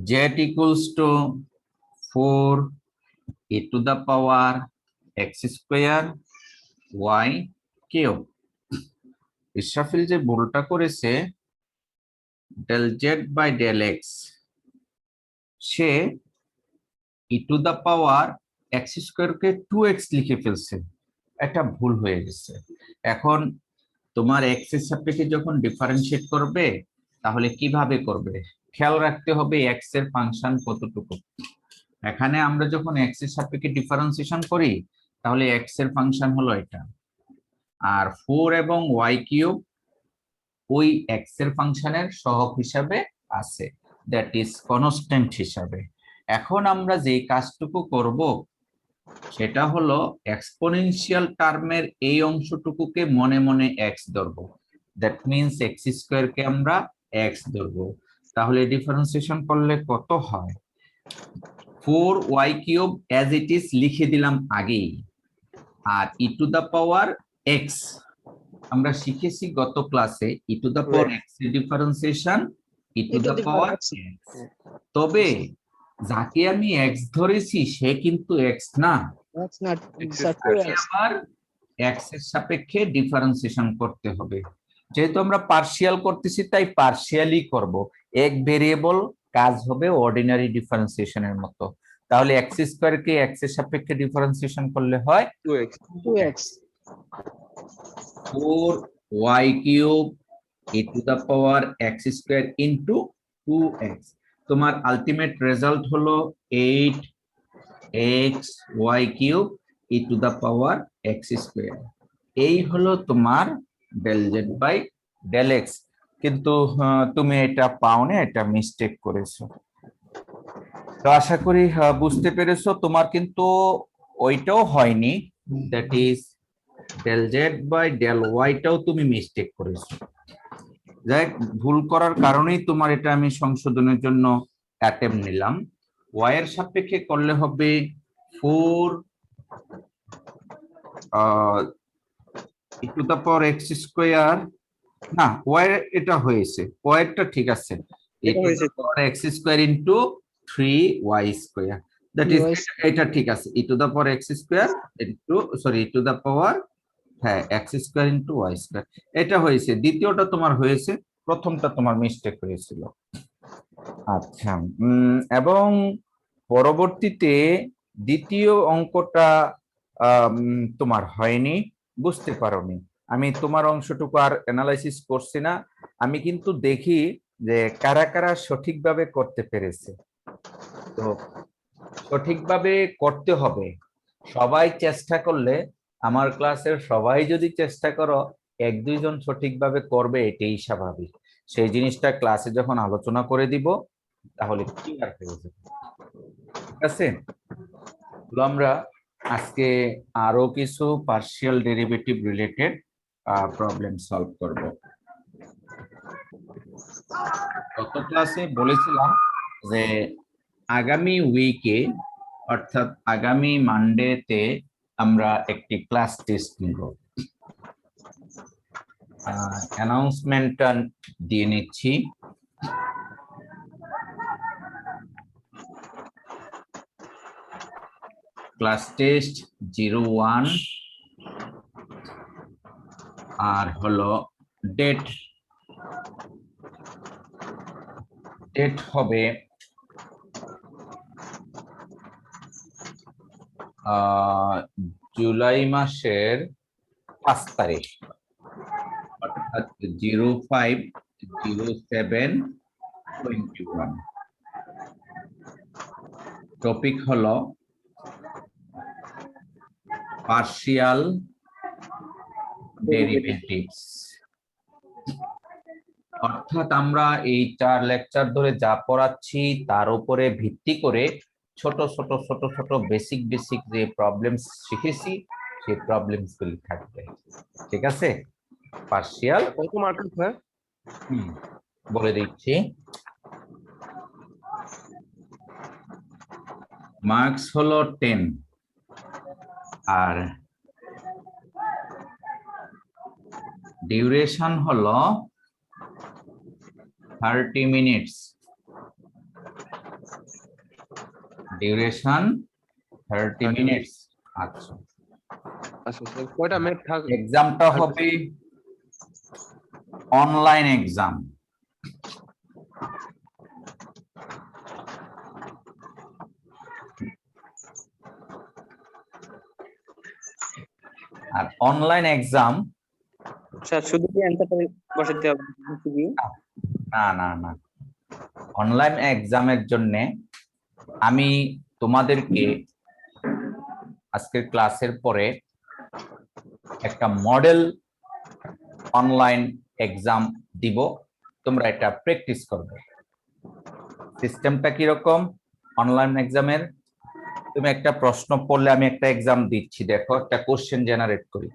z equals to 4 e to the power x square y cube. Israfil যে ভুলটা করেছে del z by del x, say e to the power x square K 2x লিখে ফেলছে, এটা ভুল হয়ে গেছে। এখন তোমার x এর সাপেক্ষে যখন ডিফারেন্সিয়েট করবে তাহলে কিভাবে করবে খেয়াল রাখতে হবে x এর ফাংশন কতটুকু। এখানে আমরা যখন x এর সাপেক্ষে ডিফারেন্সিয়েশন করি তাহলে x এর ফাংশন হলো এটা, আর 4 এবং y কিউব ওই x এর ফাংশনের সহগ হিসাবে আছে, দ্যাট ইজ কনস্ট্যান্ট হিসাবে। এখন আমরা যে কাজটুকু করব সেটা হলো এক্সপোনেনশিয়াল টার্মের এই অংশটুকুকে মনে মনে x ধরবো, দ্যাট মিন্স x স্কয়ার কে আমরা x ধরবো। তাহলে ডিফারেন্সিয়েশন করলে কত হয়, 4y cube as it is লিখে দিলাম আগেই, আর e to the power x আমরা শিখেছি গত ক্লাসে e to the power x এর differentiation e to the power x। তবে যাকে আমি x ধরেছি সে কিন্তু x না, আবার x এর সাপেক্ষে ডিফারেন্সিয়েশন করতে হবে। যেহেতু আমরা পার্শিয়াল করতেছি তাই পার্শিয়ালি করব, এক ভেরিয়েবল কাজ হবে অর্ডিনারি ডিফারেন্সিয়েশনের মতো। তাহলে x স্কয়ার কে x এর সাপেক্ষে ডিফারেন্সিয়েশন করলে হয় 2x 4y cube e to the power x square into 2x। তোমার আলটিমেট রেজাল্ট হলো 8xy cube e to the power x square. এই হলো তোমার del z by del x। কিন্তু তুমি এটা পাওনি, এটা মিস্টেক করেছো। তো আশা করি বুঝতে পেরেছো। তোমার কিন্তু ওইটাও হয়নি, that is del z by del y টাও তুমি মিস্টেক করেছো। যাই ভুল করার কারণেই তোমার এটা আমি সংশোধনের জন্য অ্যাটেম্প নিলাম। y এর সাপেক্ষে করলে হবে 4 e to the power x square, না y এটা হয়েছে, y এরটা ঠিক আছে, e to the power x square into 3y square, that is এটা ঠিক আছে, e to the power x square into sorry e to the power হ্যাঁ x square into y square, এটা হয়েছে। দ্বিতীয়টা তোমার হয়েছে, প্রথমটা তোমার মিস্টেক হয়েছিল। আচ্ছা, এবং পরবর্তীতে দ্বিতীয় অঙ্কটা তোমার হয়নি, বুঝতে পারোনি। আমি তোমার অংশটুকু আর অ্যানালাইসিস করছি না, আমি কিন্তু দেখি যে কারা কারা সঠিকভাবে করতে পেরেছে। তো সঠিকভাবে করতে হবে, সবাই চেষ্টা করলে, আমার ক্লাসের সবাই যদি চেষ্টা করো, এক দুইজন সঠিকভাবে করবে এটাই স্বাভাবিক। সেই জিনিসটা ক্লাসে যখন আলোচনা করে দিব তাহলে ক্লিয়ার হয়ে যাবে, ঠিক আছে? আমরা আজকে আরো কিছু partial derivative related problem solve করব। গত ক্লাসে বলেছিলাম যে আগামী উইকে অর্থাৎ আগামী মানডেতে আমরা একটি ক্লাস টেস্ট নিব। অ্যানাউন্সমেন্টটা দিয়ে নিচ্ছি। ক্লাস টেস্ট 01 আর হলো ডেট হবে জুলাই মাসের 5 তারিখ, অর্থাৎ 05/07/21। টপিক হলো পার্শিয়াল ডেরিভেটিভস। অর্থাৎ আমরা এই 4 লেকচার ধরে যা পড়াচ্ছি তার উপরে ভিত্তি করে ছোট ছোট ছোট ছোট বেসিক যে প্রবলেমস শিখেছি সেই প্রবলেমস গুলি থাকবে, ঠিক আছে? পার্শিয়াল কত মার্ক স্যার বলে দিচ্ছি। মার্কস হলো 10, আর ডিউরেশন হলো 30 মিনিটস। Duration 30 minutes. আচ্ছা আচ্ছা স্যার কয়টা ম্যাথ থাকবে? এক্সামটা হবে অনলাইন এক্সাম। আর অনলাইন এক্সাম স্যার শুধু কি অ্যানসারটা বসাতে হবে কি? না না না, অনলাইন এক্সামের জন্য আমি তোমাদেরকে আজকের ক্লাসের পরে একটা মডেল অনলাইন এক্সাম দিব, তোমরা এটা প্র্যাকটিস করবে। সিস্টেমটা কিরকম অনলাইন এক্সামের? তুমি একটা প্রশ্ন পড়লে আমি একটা এক্সাম দিচ্ছি, দেখো একটা কোশ্চেন জেনারেট করি,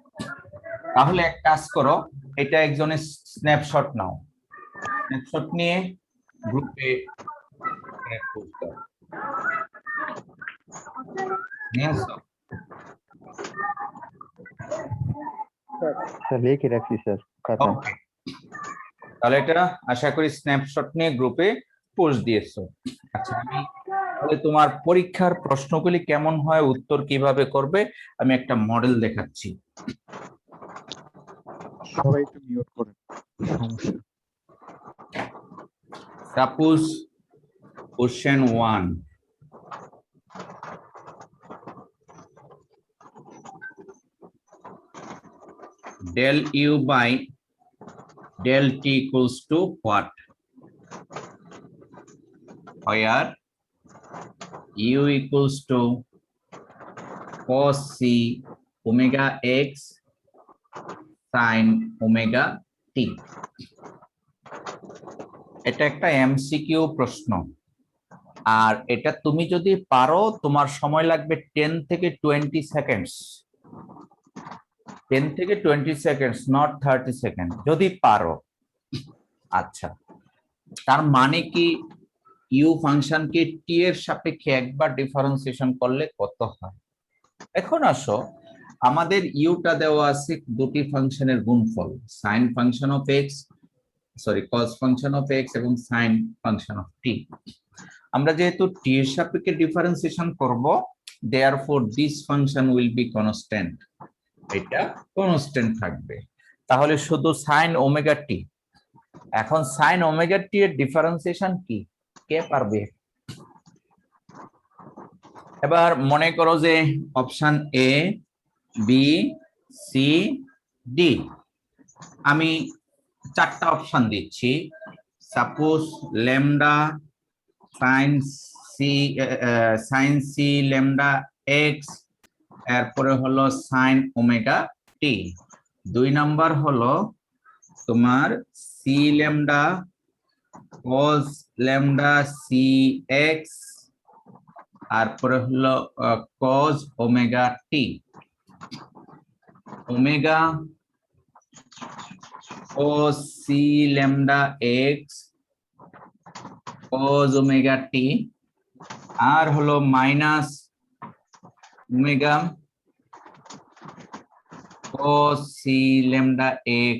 তাহলে এক কাজ করো, এটা একজনের স্ন্যাপশট নাও, স্ন্যাপশট নিয়ে গ্রুপে পোস্ট দাও। নিয়েছো? স্যার লিখে রাখছি স্যার খাতা। Okay. তাহলে এটা আশা করি স্ন্যাপশট নিয়ে গ্রুপে পোস্ট দিয়েছো। আচ্ছা, আমি তাহলে তোমার পরীক্ষার প্রশ্নগুলি কেমন হয়, উত্তর কিভাবে করবে, আমি একটা মডেল দেখাচ্ছি। সবাই একটু মিউট করেন। Suppose question 1, del u by del t equals to what? Where u equals to cos c omega x sin omega t. এটা একটা এমসিকিউ প্রশ্ন, আর এটা তুমি যদি পারো তোমার সময় লাগবে 10 থেকে 20 সেকেন্ডস। 10 থেকে 20 সেকেন্ডস, নট 30 সেকেন্ড, যদি পারো। আচ্ছা, তার মানে কি ইউ ফাংশনকে টি এর সাপেক্ষে একবার ডিফারেন্সিয়েশন করলে কত হয়? এখন আসো, আমাদের ইউটা দেওয়া আছে দুটি ফাংশনের গুণফল, sine function of x, sorry cos function of x এবং সাইন ফাংশন অফ টি। আমরা যেহেতু টি এর সাপেক্ষে ডিফারেন্সিয়েশন করব, therefore this function will be constant, এটা কনস্ট্যান্ট থাকবে। তাহলে শুধু সাইন ওমেগা টি। এখন সাইন ওমেগা টি এর ডিফারেন্সিয়েশন কি, কে পারবে? এবার মনে করো যে option A, B, C, D, আমি চারটা অপশন দিচ্ছি। Suppose lambda sine c lambda x, এরপরে হলো সাইন ওমেগা টি। 2 নাম্বার হলো তোমার c lambda cos lambda c x, তারপরে হলো cos omega t. Omega cos c lambda x cos omega t, আর হলো minus omega cos c lambda x,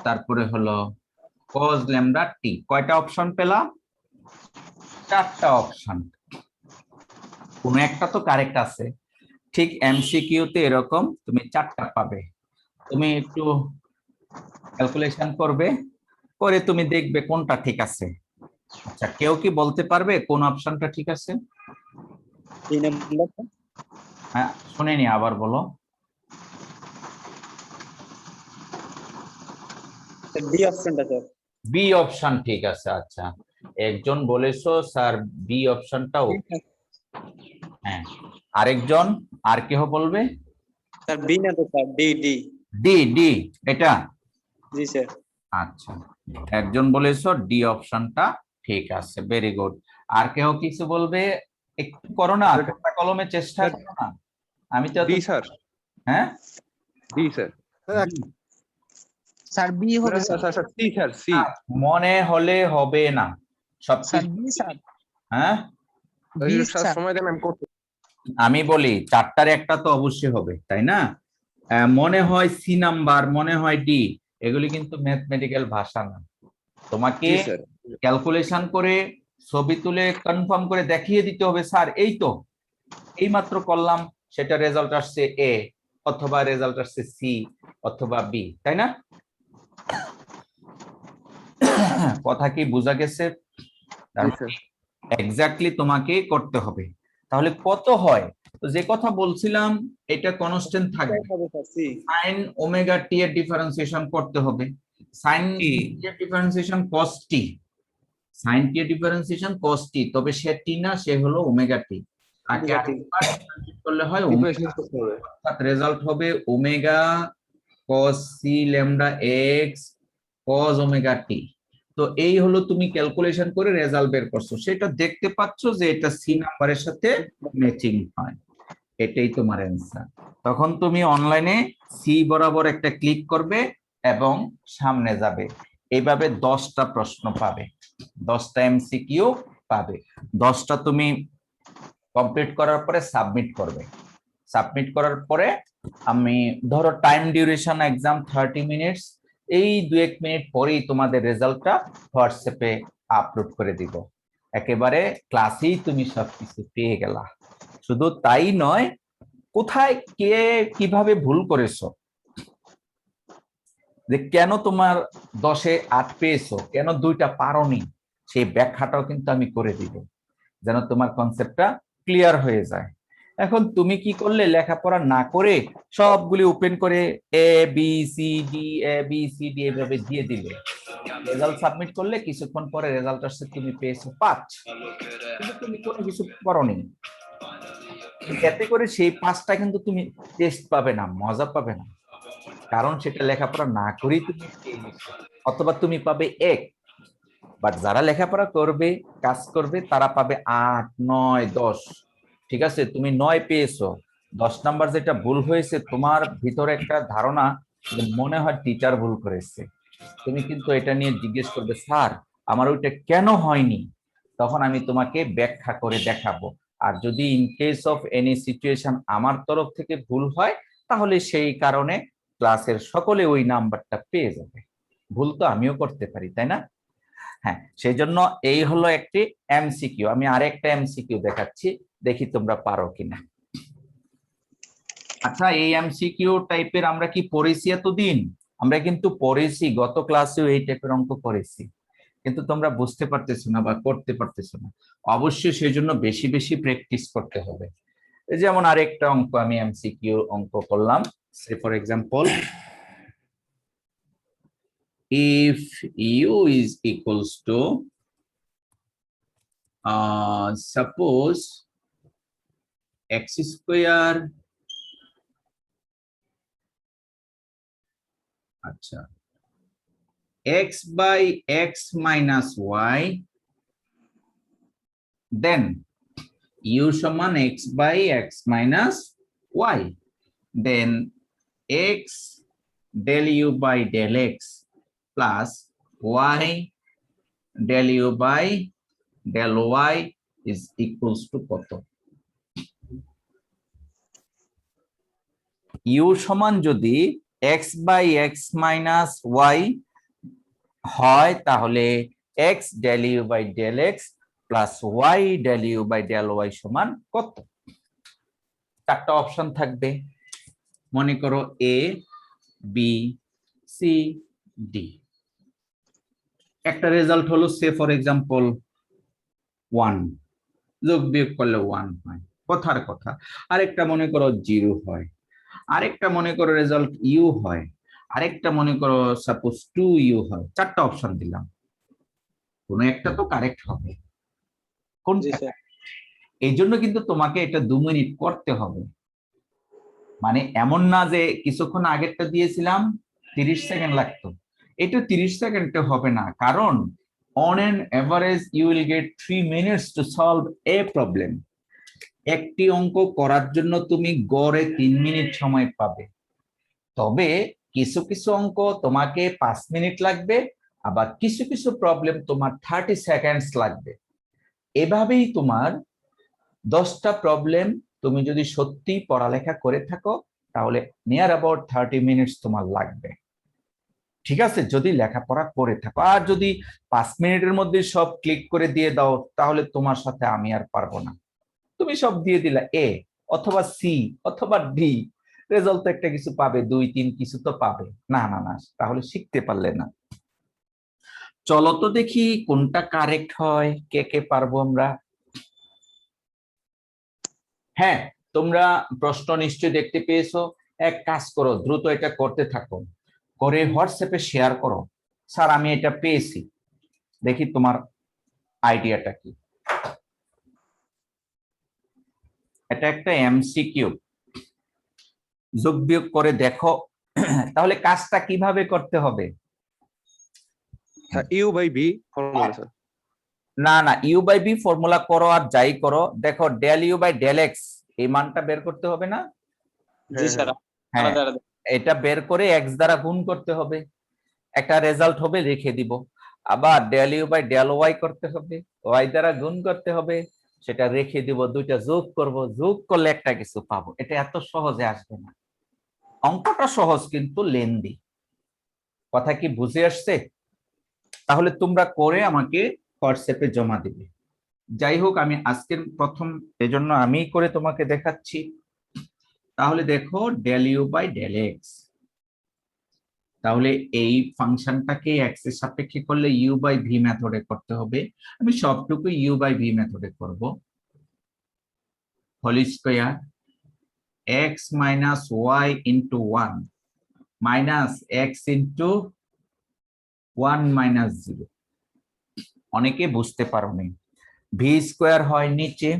তারপরে হলো cos lambda t। কয়টা অপশন পেলাম? চারটা অপশন। কোন একটা তো কারেক্ট আছে। ঠিক এমসিকিউ তে এরকম তুমি চারটা পাবে। তুমি একটু ক্যালকুলেশন করবে, করে তুমি দেখবে কোনটা ঠিক আছে। আচ্ছা, কেউ কি বলতে পারবে কোন অপশনটা ঠিক আছে? হ্যাঁ, শুনিনি, আবার বলো। বি অপশনটা স্যার। বি অপশন ঠিক আছে। আচ্ছা, একজন বলেছো স্যার বি অপশনটা ওকে। হ্যাঁ, আরেকজন, আর কেউ বলবে? স্যার বি না তো sir, D D. D, D এটা? জি স্যার। আচ্ছা, একজন বলেছো ডি অপশনটা ঠিক আছে, ভেরি গুড। আর কেউ কিছু বলবে? একটু করো না, খাতা কলমে চেষ্টা করো না। আমি তো বি স্যার। হ্যাঁ বি স্যার। স্যার বি হবে sir sir C sir C. মনে হলে হবে না সব। Sir B sir. হ্যাঁ, বি স্যার সময় দেন আমি করতে। আমি বলি চারটার একটা তো অবশ্যই হবে, তাই না? মনে হয় সি নাম্বার, মনে হয় ডি, এগুলি কিন্তু ম্যাথমেটিক্যাল ভাষা না। তোমাকে ক্যালকুলেশন করে ছবি তুলে কনফার্ম করে দেখিয়ে দিতে হবে স্যার এই তো এই মাত্র করলাম, সেটা রেজাল্ট আসছে এ অথবা রেজাল্ট আসছে সি অথবা বি, তাই না? কথা কি বোঝা গেছে? জি স্যার। এক্স্যাক্টলি তোমাকে করতে হবে। তাহলে কত হয়? তো যে কথা বলছিলাম এটা কনস্ট্যান্ট থাকবে। সি sin ওমেগা টি এর ডিফারেন্সিয়েশন করতে হবে। sin টি এর ডিফারেন্সিয়েশন cos টি, sin টি এর ডিফারেন্সিয়েশন cos টি, তবে সে টি না, সে হলো ওমেগা টি। তাকে ওমেগা টি। আরেকবার ডিফারেন্সিয়েট করলে হয় ডিফারেন্সিয়েট ওমেগা, করতে হবে। অর্থাৎ রেজাল্ট হবে omega cos c lambda x cos omega t. তো এই হলো তুমি ক্যালকুলেশন করে রেজাল্ট বের করছো, সেটা দেখতে পাচ্ছ যে এটা সি নাম্বারের সাথে ম্যাচিং হয়, এটাই তোমার অ্যান্সার। তখন তুমি অনলাইনে সি বরাবর একটা ক্লিক করবে এবং সামনে যাবে, এইভাবে 10টা প্রশ্ন পাবে, 10টা এমসিকিউ পাবে। 10টা তুমি কমপ্লিট করার পরে সাবমিট করবে। সাবমিট করার পরে আমি ধরো টাইম ডিউরেশন এক্সাম 30 মিনিটস, এই 2-1 মিনিট পরেই তোমাদের রেজাল্টটা হোয়াটসঅ্যাপে আপলোড করে দিব। একেবারে ক্লাসেই তুমি সবকিছু পেয়ে গেলা। শুধু তাই নয়, কোথায় কে কিভাবে ভুল করেছো, যে কেন তোমার 10-এ 8 পেয়েছো, কেন 2টা পারোনি, সেই ব্যাখ্যাটাও কিন্তু আমি করে দিব, যেন তোমার কনসেপ্টটা ক্লিয়ার হয়ে যায়। এখন তুমি কি করলে, লেখাপড়া না করে সবগুলি ওপেন করে এ বি সি ডি এভাবে দিয়ে দিলে, রেজাল্ট সাবমিট করলে কিছুক্ষণ পরে রেজাল্ট আসছে তুমি পেয়েছো 5, কিন্তু তুমি কোনো কিছু করোনি। এতে করে সেই 5টা কিন্তু তুমি টেস্ট পাবে না, মজা পাবে না, কারণ সেটা লেখাপড়া না করেই তুমি পেয়ে গেছো। অথবা তুমি পাবে 1, বাট যারা লেখাপড়া করবে কাজ করবে তারা পাবে 8, 9, 10। ঠিক আছে, তুমি 9 পেয়েছো, 10 নাম্বার যেটা ভুল হয়েছে, তোমার ভিতরে একটা ধারণা যে মনে হয় টিচার ভুল করেছে, তুমি কিন্তু এটা নিয়ে জিজ্ঞেস করবে স্যার আমার ওইটা কেন হয়নি, তখন আমি তোমাকে ব্যাখ্যা করে দেখাবো। আর যদি in case of any situation আমার তরফ থেকে ভুল হয়, তাহলে সেই কারণে ক্লাসের সকলে ওই নাম্বারটা পেয়ে যাবে। ভুল তো আমিও করতে পারি, তাই না? হ্যাঁ, সেই জন্য এই হলো একটি এমসিকিউ। আমি আরেকটা এমসিকিউ দেখাচ্ছি, দেখি তোমরা পারো কিনা। আচ্ছা, এই এমসিকিউ টাইপের আমরা কি পড়েছি এতদিন? আমরা কিন্তু পড়েছি, গত ক্লাসেও এই টাইপের অঙ্ক করেছি, কিন্তু তোমরা বুঝতে পারতেছো না বা করতে পারতেছো না। অবশ্যই সেই জন্য বেশি বেশি প্র্যাকটিস করতে হবে। যেমন আরেকটা অঙ্ক আমি এমসিকিউ অঙ্ক করলাম, say for example, if u is equals to suppose x square, আচ্ছা, x by x minus y, then u সমান x by x minus y, then x del u by del x plus y del u by del y is equals to কত? u সমান যদি x by x minus y হয়, তাহলে x del u by del x plus y del u by del y সমান কত? 4টা option থাকবে, মনে করো a b c d। একটা রেজাল্ট হলো সে ফর এক্সাম্পল 1, যোগ বিয়োগ করলে 1 হয়, কথার কথা। আরেকটা মনে করো 0 হয়, আরেকটা মনে করো রেজাল্ট ইউ হয়, আরেকটা মনে করো সাপোজ 2u হয়। 4টা অপশন দিলাম, কোন একটা তো কারেক্ট হবে, কোনটা? এই জন্য কিন্তু তোমাকে এটা 2 মিনিট করতে হবে। মানে এমন না যে কিছুক্ষণ আগেরটা দিয়েছিলাম 30 সেকেন্ড লাগতো, এটা 30 সেকেন্ডে হবে না, কারণ on an average you will get 3 minutes to solve a problem. একটি অঙ্ক করার জন্য তুমি গড়ে 3 মিনিট সময় পাবে, তবে কিছু কিছু অঙ্ক তোমাকে 5 মিনিট লাগবে, আবার কিছু কিছু প্রবলেম তোমার 30 সেকেন্ডস লাগবে। এভাবেই তোমার 10টা প্রবলেম তুমি যদি সত্যি পড়ালেখা করে থাকো, তাহলে নিয়ার অ্যাবাউট 30 মিনিটস তোমার লাগবে। ঠিক আছে, যদি লেখাপড়া করে থাকো। আর যদি 5 মিনিটের মধ্যে সব ক্লিক করে দিয়ে দাও, তাহলে তোমার সাথে আমি আর পারবো না। তুমি সব দিয়ে দিলা এ অথবা সি অথবা ডি, রেজাল্ট তো একটা কিছু পাবে, 2 3 কিছু তো পাবে না। না না, তাহলে শিখতে পারলে না। চলো তো দেখি কোনটা কারেক্ট হয়, কে কে পারবো আমরা। হ্যাঁ, তোমরা প্রশ্ন নিশ্চয়ই দেখতে পেয়েছো। এক কাজ করো, দ্রুত এটা করতে থাকো, করে হোয়াটসঅ্যাপে শেয়ার করো, স্যার আমি এটা পেয়েছি। দেখি তোমার আইডিয়াটা কি। এটা একটা এমসিকিউ, যোগ বিয়োগ করে দেখো। তাহলে কাজটা কিভাবে করতে হবে? Sir u by v formula sir. না না, ইউ বাই বি ফর্মুলা করো আর যাই করো, দেখো del u by del x এই মানটা বের করতে হবে না? জি স্যার, হ্যাঁ, আলাদা আলাদা। এটা বের করে এক্স দ্বারা গুণ করতে হবে, একটা রেজাল্ট হবে, রেখে দিব। আবার del u by del y করতে হবে, ওয়াই দ্বারা গুণ করতে হবে, সেটা রেখে দিব, দুইটা যোগ করব, যোগ করলে একটা কিছু পাবো। এটা এত সহজে আসবে না, অঙ্কটা সহজ কিন্তু লেন্দি। কথা কি বুঝে আসছে? তাহলে তোমরা করে আমাকে হোয়াটসঅ্যাপে জমা দিবে। যাই হোক, আমি আজকের প্রথম, এজন্য আমি করে তোমাকে দেখাচ্ছি। তাহলে দেখো del u by del x, তাহলে এই ফাংশনটাকে এক্স এর সাপেক্ষে করলে ইউ বাই ভি মেথডে করতে হবে। আমি সবটুকু ইউ বাই ভি মেথডে করব। Whole square x minus y into 1 minus x into 1 minus 0। অনেকে বুঝতে পারোনি, ভি স্কয়ার হয় নিচে,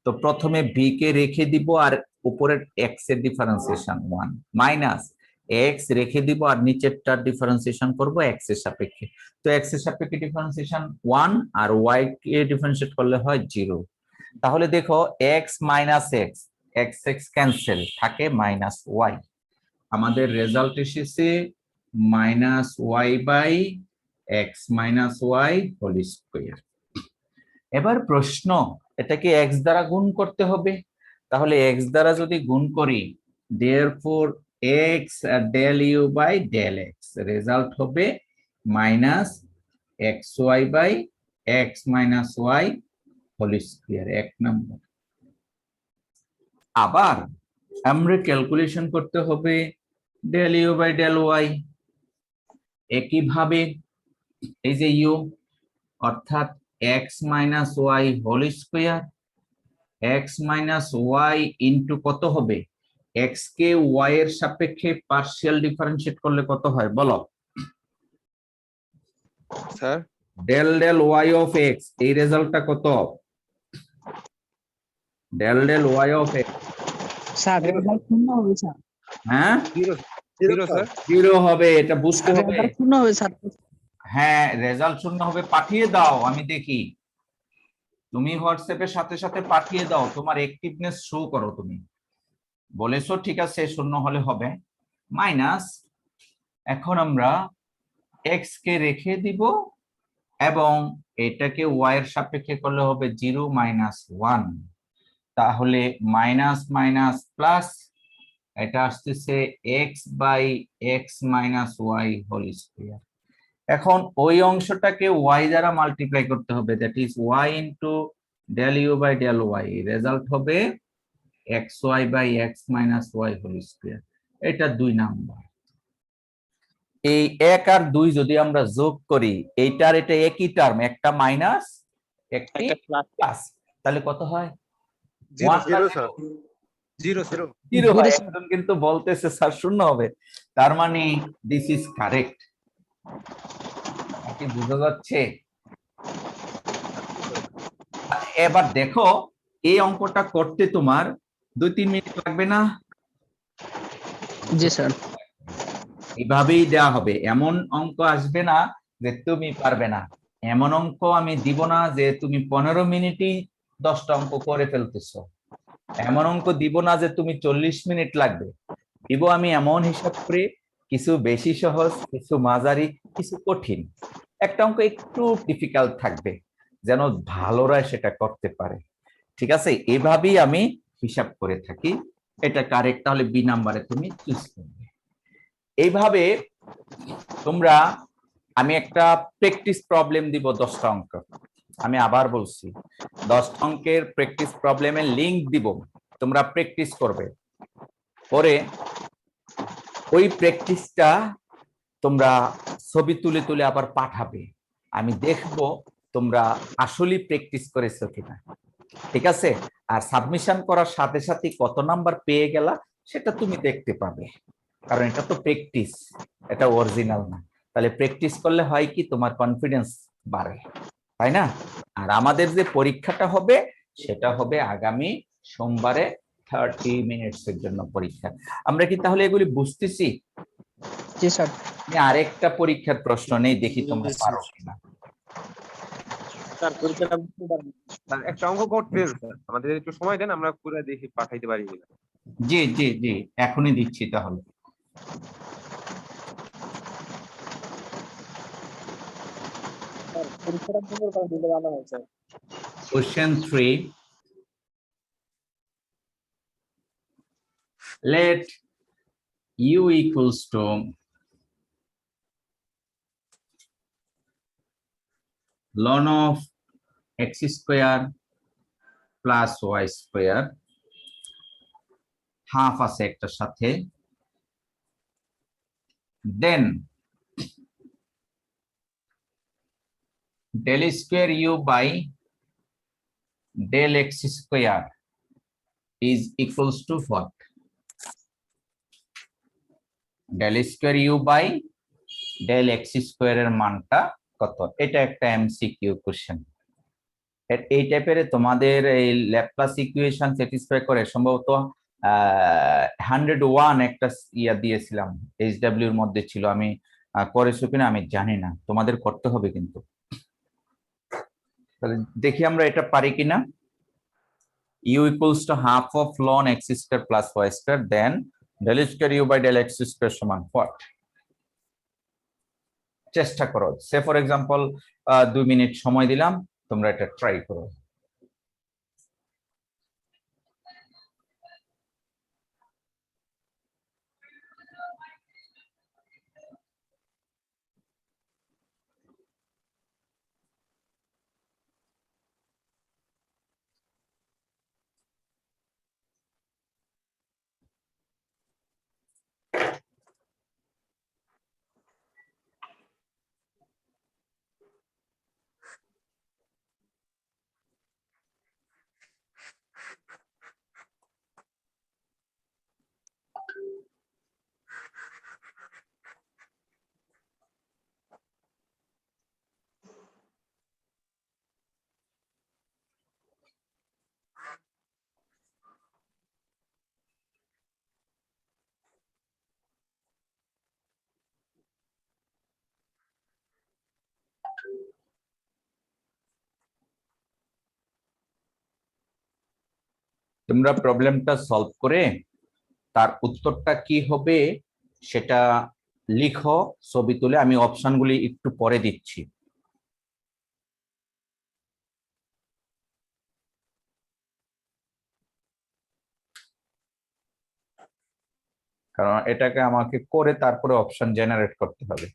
তো প্রথমে ভি কে রেখে দিব আর উপরের এক্স এর ডিফারেন্সিয়েশন 1 মাইনাস এক্স রেখে দিব আর নিচেরটার ডিফারেন্সিয়েশন করব এক্স এর সাপেক্ষে। তো এক্স এর সাপেক্ষে ডিফারেন্সিয়েশন 1 আর ওয়াই কে ডিফারেন্সিয়েট করলে হয় 0। তাহলে দেখো x minus x, x x cancel, থাকে মাইনাস ওয়াই। আমাদের রেজাল্ট এসেছে minus y by x minus y whole square. এবার প্রশ্ন, এটাকে এক্স দ্বারা গুণ করতে হবে। তাহলে এক্স দ্বারা যদি গুণ করি, therefore x del u by del x, result হবে minus x y by x minus y whole square, 1 number. আবার আমরা ক্যালকুলেশন করতে হবে del u by del y. একইভাবে এই যে ইউ অর্থাৎ x minus y whole square, x minus y into কত হবে, এক্স কে ওয়াই এর সাপেক্ষে পার্শিয়াল ডিফারেন্সিয়েট করলে কত হয় বলো? Sir del del y of x, এই রেজাল্টটা কত? Del del y of x, sir result শূন্য হবে স্যার। হ্যাঁ জিরো জিরো স্যার। 0 হবে, এটা বুঝতে হবে। রেজাল্ট শূন্য হবে স্যার। হ্যাঁ, রেজাল্ট শূন্য হবে, পাঠিয়ে দাও আমি দেখি। তুমি হোয়াটসঅ্যাপের সাথে সাথে পাঠিয়ে দাও, তোমার অ্যাক্টিভনেস শো করো। তুমি বলেছো ঠিক আছে, শূন্য হলে হবে মাইনাস, এখন আমরা এক্স কে রেখে দিব এবং এটাকে ওয়াই এর সাপেক্ষে করলে হবে 0 মাইনাস 1। তাহলে মাইনাস মাইনাস প্লাস, এটা আসতেছে x by x minus y whole square. এখন ওই অংশটাকে ওয়াই দ্বারা মাল্টিপ্লাই করতে হবে, that is y into del u by del y, result হবে x y by x minus y whole square. এটা 2 নাম্বার। এই 1 আর 2 যদি আমরা যোগ করি, এইটার এটা একই টার্ম, একটা মাইনাস একটি প্লাস, তাহলে কত হয়? Zero 1 zero sir. Zero sir. 0 হয়। একজন কিন্তু বলতেছে স্যার শূন্য হবে, তার মানে দিস ইজ কারেক্ট। কি বুঝা যাচ্ছে? এবার দেখো, এই অঙ্কটা করতে তোমার 2-3 মিনিট লাগবে না? জি স্যার। এইভাবেই দেওয়া হবে, এমন অঙ্ক আসবে না যে তুমি পারবে না, এমন অঙ্ক আমি দিব না যে তুমি 15 মিনিটই 10টা অঙ্ক করে ফেলতেছো, এমন অঙ্ক দিব না যে তুমি 40 মিনিট লাগবে। দিব আমি এমন হিসাব করে, কিছু বেশি সহজ, কিছু মাঝারি, কিছু কঠিন, একটা অঙ্ক একটু ডিফিকাল্ট থাকবে, যেন ভালোরা সেটা করতে পারে। ঠিক আছে, এভাবেই আমি হিসাব করে থাকি। এটা কারেক্ট, তাহলে বি নাম্বারে তুমি চুজ করবে। এইভাবে তোমরা আমি একটা প্র্যাকটিস প্রবলেম দিব 10টা অঙ্ক। আমি আবার বলছি 10টা অঙ্কের প্র্যাকটিস প্রবলেমের লিংক দিব, তোমরা প্র্যাকটিস করবে, পরে ওই প্র্যাকটিসটা তোমরা ছবি তুলে তুলে আবার পাঠাবে, আমি দেখব তোমরা আসলেই প্র্যাকটিস করেছো কিনা, ঠিক আছে? আর সাবমিশন করার সাথে সাথে কত নাম্বার পেয়ে গেলা সেটা তুমি দেখতে পাবে, কারণ এটা তো প্র্যাকটিস, এটা অরিজিনাল না। তাহলে প্র্যাকটিস করলে হয় কি, তোমার কনফিডেন্স বাড়ে, তাই না? আর আমাদের যে পরীক্ষাটা হবে সেটা হবে আগামী সোমবারে 30 মিনিটসের জন্য পরীক্ষা। আমরা কি তাহলে এগুলি বুঝতেছি? জি স্যার। আমি আরেকটা পরীক্ষার প্রশ্ন নেই, দেখি তোমরা পারো কিনা। স্যার পরীক্ষাটা বুঝতে পারবেন। স্যার একটা অঙ্ক করতে স্যার, আমাদের একটু সময় দেন, আমরা পুরো দেখি পাঠাইতে পারি কিনা। জি জি জি, এখনই দিচ্ছি তাহলে। স্যার পরীক্ষাটা বুঝতে পারবেন, দিলে ভালো হয় sir. Question 3. Let u equals to ln of x square plus y square, half আছে একটার সাথে, then del square u by del x square is equals to what? del square u by del x square এর মানটা কত? এটা একটা MCQ question. এই টাইপের তোমাদের এই ল্যাপ্লাস ইকুয়েশন স্যাটিসফাই করে সম্ভবত 101 একটা ইয়া দিয়েছিলাম, এইচডব্লিউ এর মধ্যে ছিল, আমি করেছো কিনা আমি জানি না, তোমাদের করতে হবে কিন্তু। তাহলে দেখি আমরা এটা পারি কিনা। u equals to half of ln x square plus y square, then del square u by del x square সমান what? চেষ্টা করো, সে ফর এক্সাম্পল 2 মিনিট সময় দিলাম, তোমরা এটা ট্রাই করো। তোমরা প্রবলেমটা সলভ করে তার উত্তরটা কি হবে সেটা লিখো ছবি তুলে, আমি অপশনগুলি একটু পরে দিচ্ছি। কারণ এটাকে আমাকে করে তারপরে অপশন জেনারেট করতে হবে।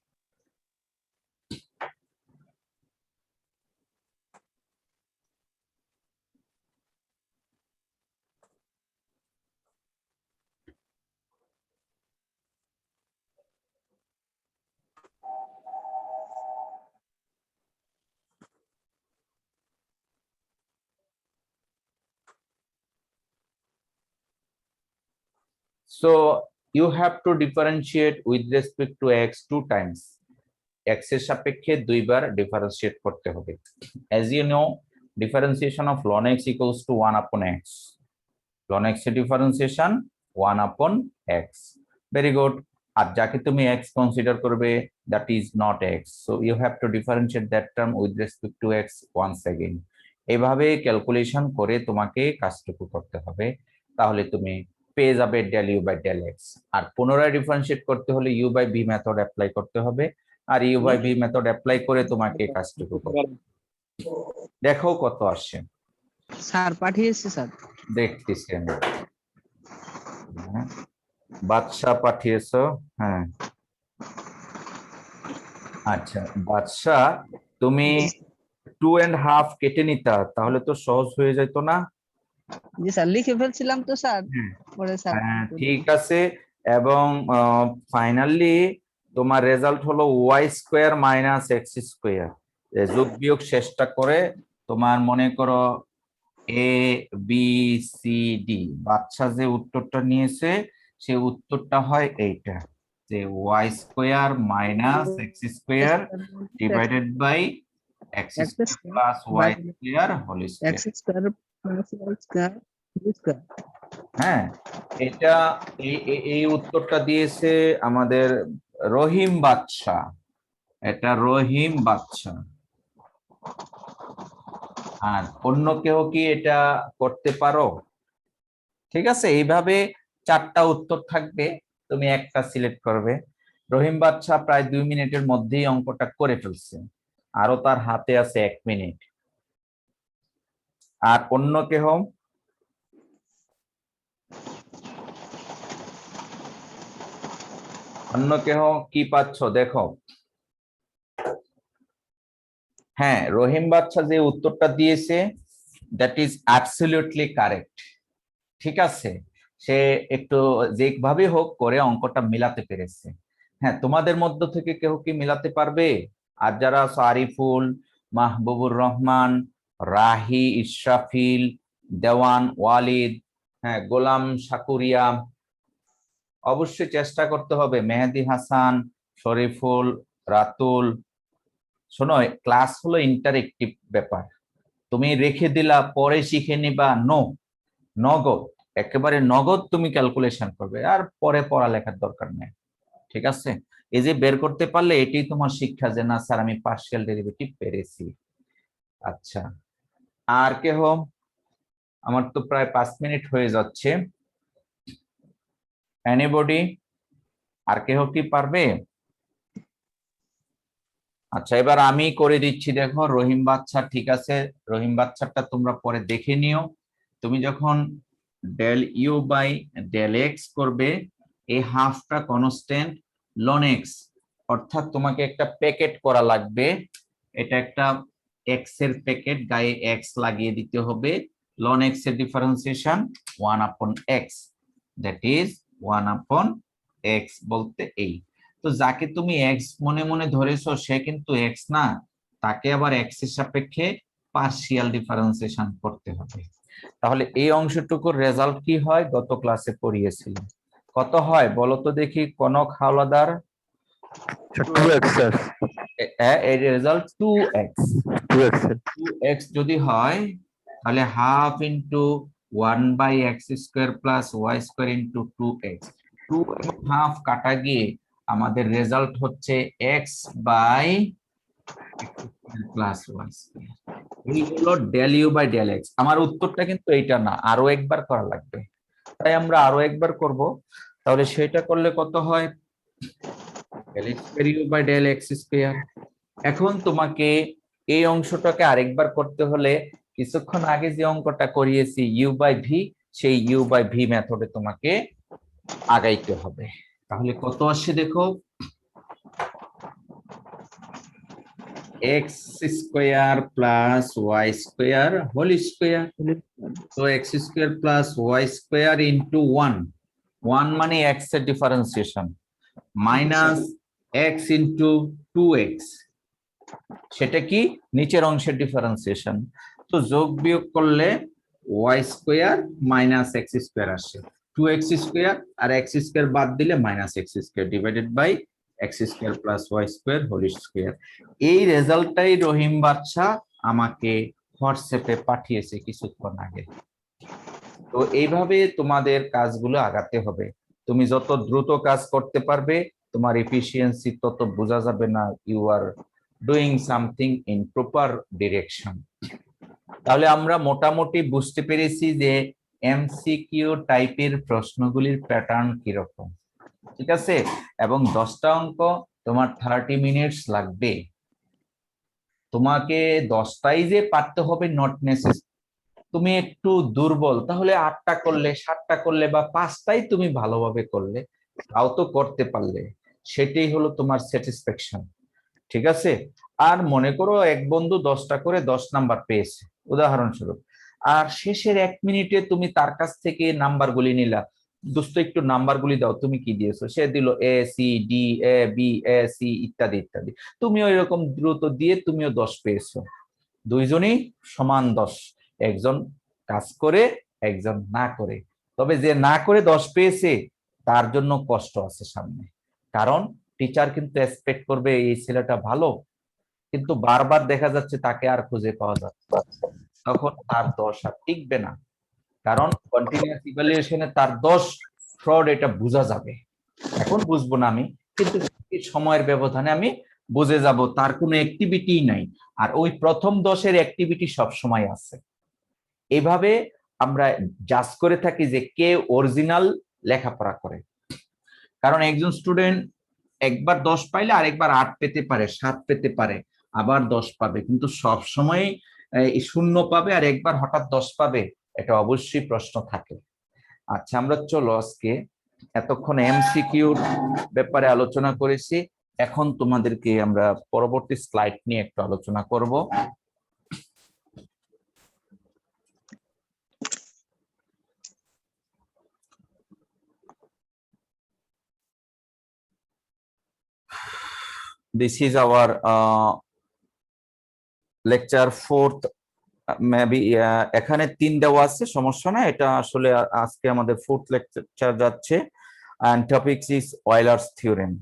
So you have to differentiate with respect to x 2 times. x এর সাপেক্ষে দুইবার ডিফারেন্সিয়েট করতে হবে। As you know, differentiation of ln x equals to 1 upon x. ln x এর differentiation 1 upon x. Very good. আর যাকে তুমি x কনসিডার করবে that is not x. So you have to differentiate that term with respect to x once again. এইভাবে calculation করে তোমাকে কাজটুকু করতে হবে, তাহলে তুমি পেয়ে যাবে del u by del x। আর পুনরায় ডিফারেন্সিয়েট করতে হলে u by b method apply করতে হবে, আর u by b method apply করে তোমাকে কাজটুকু করতে হবে। দেখো কত আসে। স্যার পাঠিয়েছি স্যার। দেখতেছি আমি। বাদশা পাঠিয়েছো, হ্যাঁ আচ্ছা বাদশা, তুমি 2.5 কেটে নিতা তাহলে তো সহজ হয়ে যেত না? জি স্যার, লিখে ফেলছিলাম তো স্যার, হ্যাঁ। পরে স্যার ঠিক আছে। এবং ফাইনালি তোমার রেজাল্ট হলো y square minus x square. যোগ বিয়োগ শেষটা করে তোমার মনে করো এ বি সি ডি, বাচ্চা যে উত্তরটা নিয়েছে সে উত্তরটা হয় এইটা, যে y square minus x square divided by x square plus y square whole square. X square plus y square square. হ্যাঁ, এটা এই উত্তরটা দিয়েছে আমাদের রহিম বাদশা। এটা রহিম বাদশা। আর অন্য কেউ কি এটা করতে পারো? ঠিক আছে, এইভাবে 4টা উত্তর থাকবে, তুমি একটা সিলেক্ট করবে। রহিম বাদশা প্রায় 2 মিনিটের মধ্যেই অঙ্কটা করে ফেলছে, আরো তার হাতে আছে 1 মিনিট। আর অন্য কেউ? অন্য কেউ কি পাচ্ছ দেখো। হ্যাঁ, রহিম বাদশা যে উত্তরটা দিয়েছে দ্যাট ইজ অ্যাবসলিউটলি কারেক্ট। ঠিক আছে, সে একটু যেভাবে হোক করে অঙ্কটা মিলাতে পেরেছে। হ্যাঁ, তোমাদের মধ্য থেকে কেউ কি মিলাতে পারবে? আর যারা আরিফুল, মাহবুবুর রহমান, রাহি, ইশরাফিল, দেওয়ান, ওয়ালিদ, হ্যাঁ গোলাম শাকুরিয়া, অবশ্যই চেষ্টা করতে হবে। মেহেদি হাসান, শরীফুল, রাতুল, শোনো ক্লাস হলো ইন্টারেক্টিভ ব্যাপার, তুমি রেখে দিলা পরে শিখে নিবা, নো, নগদ, একেবারে নগদ তুমি ক্যালকুলেশন করবে, আর পরে পড়ালেখার দরকার নেই। ঠিক আছে, এই যে বের করতে পারলে এটাই তোমার শিক্ষা, যে না স্যার আমি পার্শিয়াল ডেরিভেটিভ পেরেছি। আচ্ছা, আর কেহ? আমার তো প্রায় 5 মিনিট হয়ে যাচ্ছে। এনিবডি? আর কেহ কি পারবে? আচ্ছা, এবার আমি করে দিচ্ছি। দেখো রহিম বাচ্চা, ঠিক আছে, রহিম বাচ্চাটা তোমরা পরে দেখে নিও। তুমি যখন del u by del x করবে, এই হাফটা কনস্ট্যান্ট লন এক্স, অর্থাৎ তোমাকে একটা প্যাকেট করা লাগবে। এটা একটা এক্স এর প্যাকেট, গায়ে এক্স লাগিয়ে দিতে হবে। লন এক্স এর differentiation 1/x, that is 1/x বলতে এই। তো যাকে তুমি এক্স মনে মনে ধরেছো সে কিন্তু এক্স না, তাকে আবার এক্স এর সাপেক্ষে পার্শিয়াল ডিফারেন্সিয়েশন করতে হবে। তাহলে এই অংশটুকুর রেজাল্ট কি হয় গত ক্লাসে পড়িয়েছিলাম। কত হয় বলো তো দেখি কনক হাওলাদার? 2x স্যার, এর রেজাল্ট 2x। 2x যদি হয় তাহলে half into 1/x² plus y² into 2x। 2 এবং হাফ কাটা গিয়ে আমাদের রেজাল্ট হচ্ছে x/x² প্লাস y²। এই হলো del u by del x. আমার উত্তরটা কিন্তু এইটা না, আরো একবার করা লাগবে, তাই আমরা আরো একবার করব। তাহলে সেটা করলে কত হয়? Del square u by del x square. এখন তোমাকে এই অংশটাকে আরেকবার করতে হলে কিছুক্ষণ আগে যে অঙ্কটা করিয়েছি ইউ বাই ভি, সেই ইউ বাই ভি মেথডে তোমাকে আগাইতে হবে। তাহলে কত আসছে দেখো, x square plus y square whole square. তো x square plus y square into 1 মানে এক্স এর differentiation, minus x into 2x, সেটা কি নিচের অংশের ডিফারেন্সিয়েশন। তো যোগ বিয়োগ করলে y square minus x square আসে, 2x স্কোয়ার, আর এক্স স্কোয়ার বাদ দিলে minus x square divided by x square plus y square whole square. এই রেজাল্টটাই রহিম বাদশা আমাকে হোয়াটসঅ্যাপে পাঠিয়েছে কিছুক্ষণ আগে। তো এইভাবে তোমাদের কাজগুলো আগাতে হবে। তুমি যত দ্রুত কাজ করতে পারবে তোমার এফিসিয়েন্সি তত বোঝা যাবে না you are doing something in proper direction. তাহলে আমরা মোটামুটি বুঝতে পেরেছি যে এমসিকিউ টাইপের প্রশ্নগুলির প্যাটার্ন কিরকম। ঠিক আছে, এবং 10টা অঙ্ক তোমার 30 মিনিটস লাগবে। তোমাকে 10টাই যে পারতে হবে নট নেসেসারি। তুমি একটু দুর্বল, তাহলে 8টা করলে, 7টা করলে, বা 5টাই তুমি ভালোভাবে করলে, তাও তো করতে পারলে, সেটাই হলো তোমার স্যাটিসফ্যাকশন। ঠিক আছে। আর মনে করো এক বন্ধু 10টা করে 10 নাম্বার পেয়েছে উদাহরণস্বরূপ, আর শেষের 1 মিনিটে তুমি তার কাছ থেকে নাম্বারগুলি নিলা, দোস্ত একটু নাম্বারগুলি দাও, তুমি কি দিয়েছো, সে দিল A C D A B A C ইত্যাদি ইত্যাদি, তুমিও এরকম দ্রুত দিয়ে তুমিও 10 পেয়েছো, দুইজনই সমান 10, একজন কাজ করে একজন না করে। তবে যে না করে 10 পেয়েছে তার জন্য কষ্ট আছে সামনে, কারণ টিচার কিন্তু এক্সপেক্ট করবে এই ছেলেটা ভালো, কিন্তু বারবার দেখা যাচ্ছে তাকে আর খুঁজে পাওয়া যাচ্ছে না। তখন তার 10 আর টিকবে না, কারণ কন্টিনিউয়াস ইভালুয়েশনে তার 10 ফ্রড এটা বোঝা যাবে। এখন বুঝবো না আমি, কিন্তু এই সময়ের ব্যবধানে আমি বুঝে যাব তার কোনো অ্যাক্টিভিটি নাই, আর ওই প্রথম 10-এর অ্যাক্টিভিটি সব সময় আছে। এভাবে আমরা জাজ করে থাকি যে কে অরিজিনাল লেখাপড়া করে, কারণ একজন স্টুডেন্ট একবার 10 পাইলে আরেকবার 8 পেতে পারে, 7 পেতে পারে, আবার 10 পাবে, কিন্তু সব সময় 0 পাবে আর একবার হঠাৎ 10 পাবে, এটা অবশ্যই প্রশ্ন থাকে। আচ্ছা, আমরা চলো আজকে এতক্ষণ এমসিকিউর ব্যাপারে আলোচনা করেছি, এখন তোমাদেরকে আমরা পরবর্তী স্লাইড নিয়ে একটু আলোচনা করব। This is our lecture 4th, maybe এখানে 3 দেওয়া আছে, সমস্যা না, এটা আসলে আজকে আমাদের 4th লেকচার যাচ্ছে, and topics is Euler's theorem।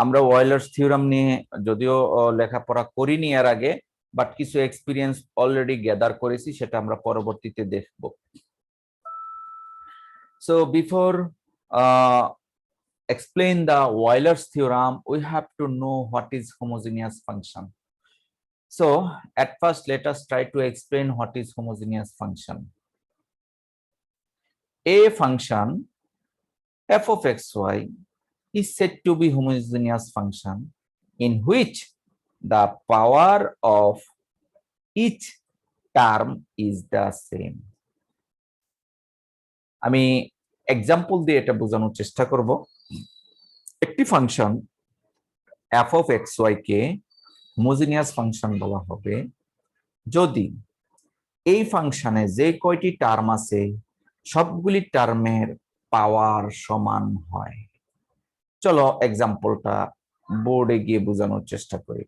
আমরা Euler's theorem নিয়ে যদিও লেখাপড়া করিনি এর আগে, বাট কিছু এক্সপিরিয়েন্স অলরেডি গ্যাদার করেছি, সেটা আমরা পরবর্তীতে দেখব। So before explain the Euler's theorem, we have to know what is homogeneous function. So at first let us try to explain what is homogeneous function. A function f of xy is said to be homogeneous function in which the power of each term is the same. আমি example দিয়ে এটা বোঝানোর চেষ্টা করব। একটি function f of xy K homogeneous function বলা হবে যদি এই ফাংশনে যে কয়টি টার্ম আছে সবগুলি টার্মের পাওয়ার সমান হয়। চলো এক্সাম্পলটা বোর্ডে গিয়ে বোঝানোর চেষ্টা করি।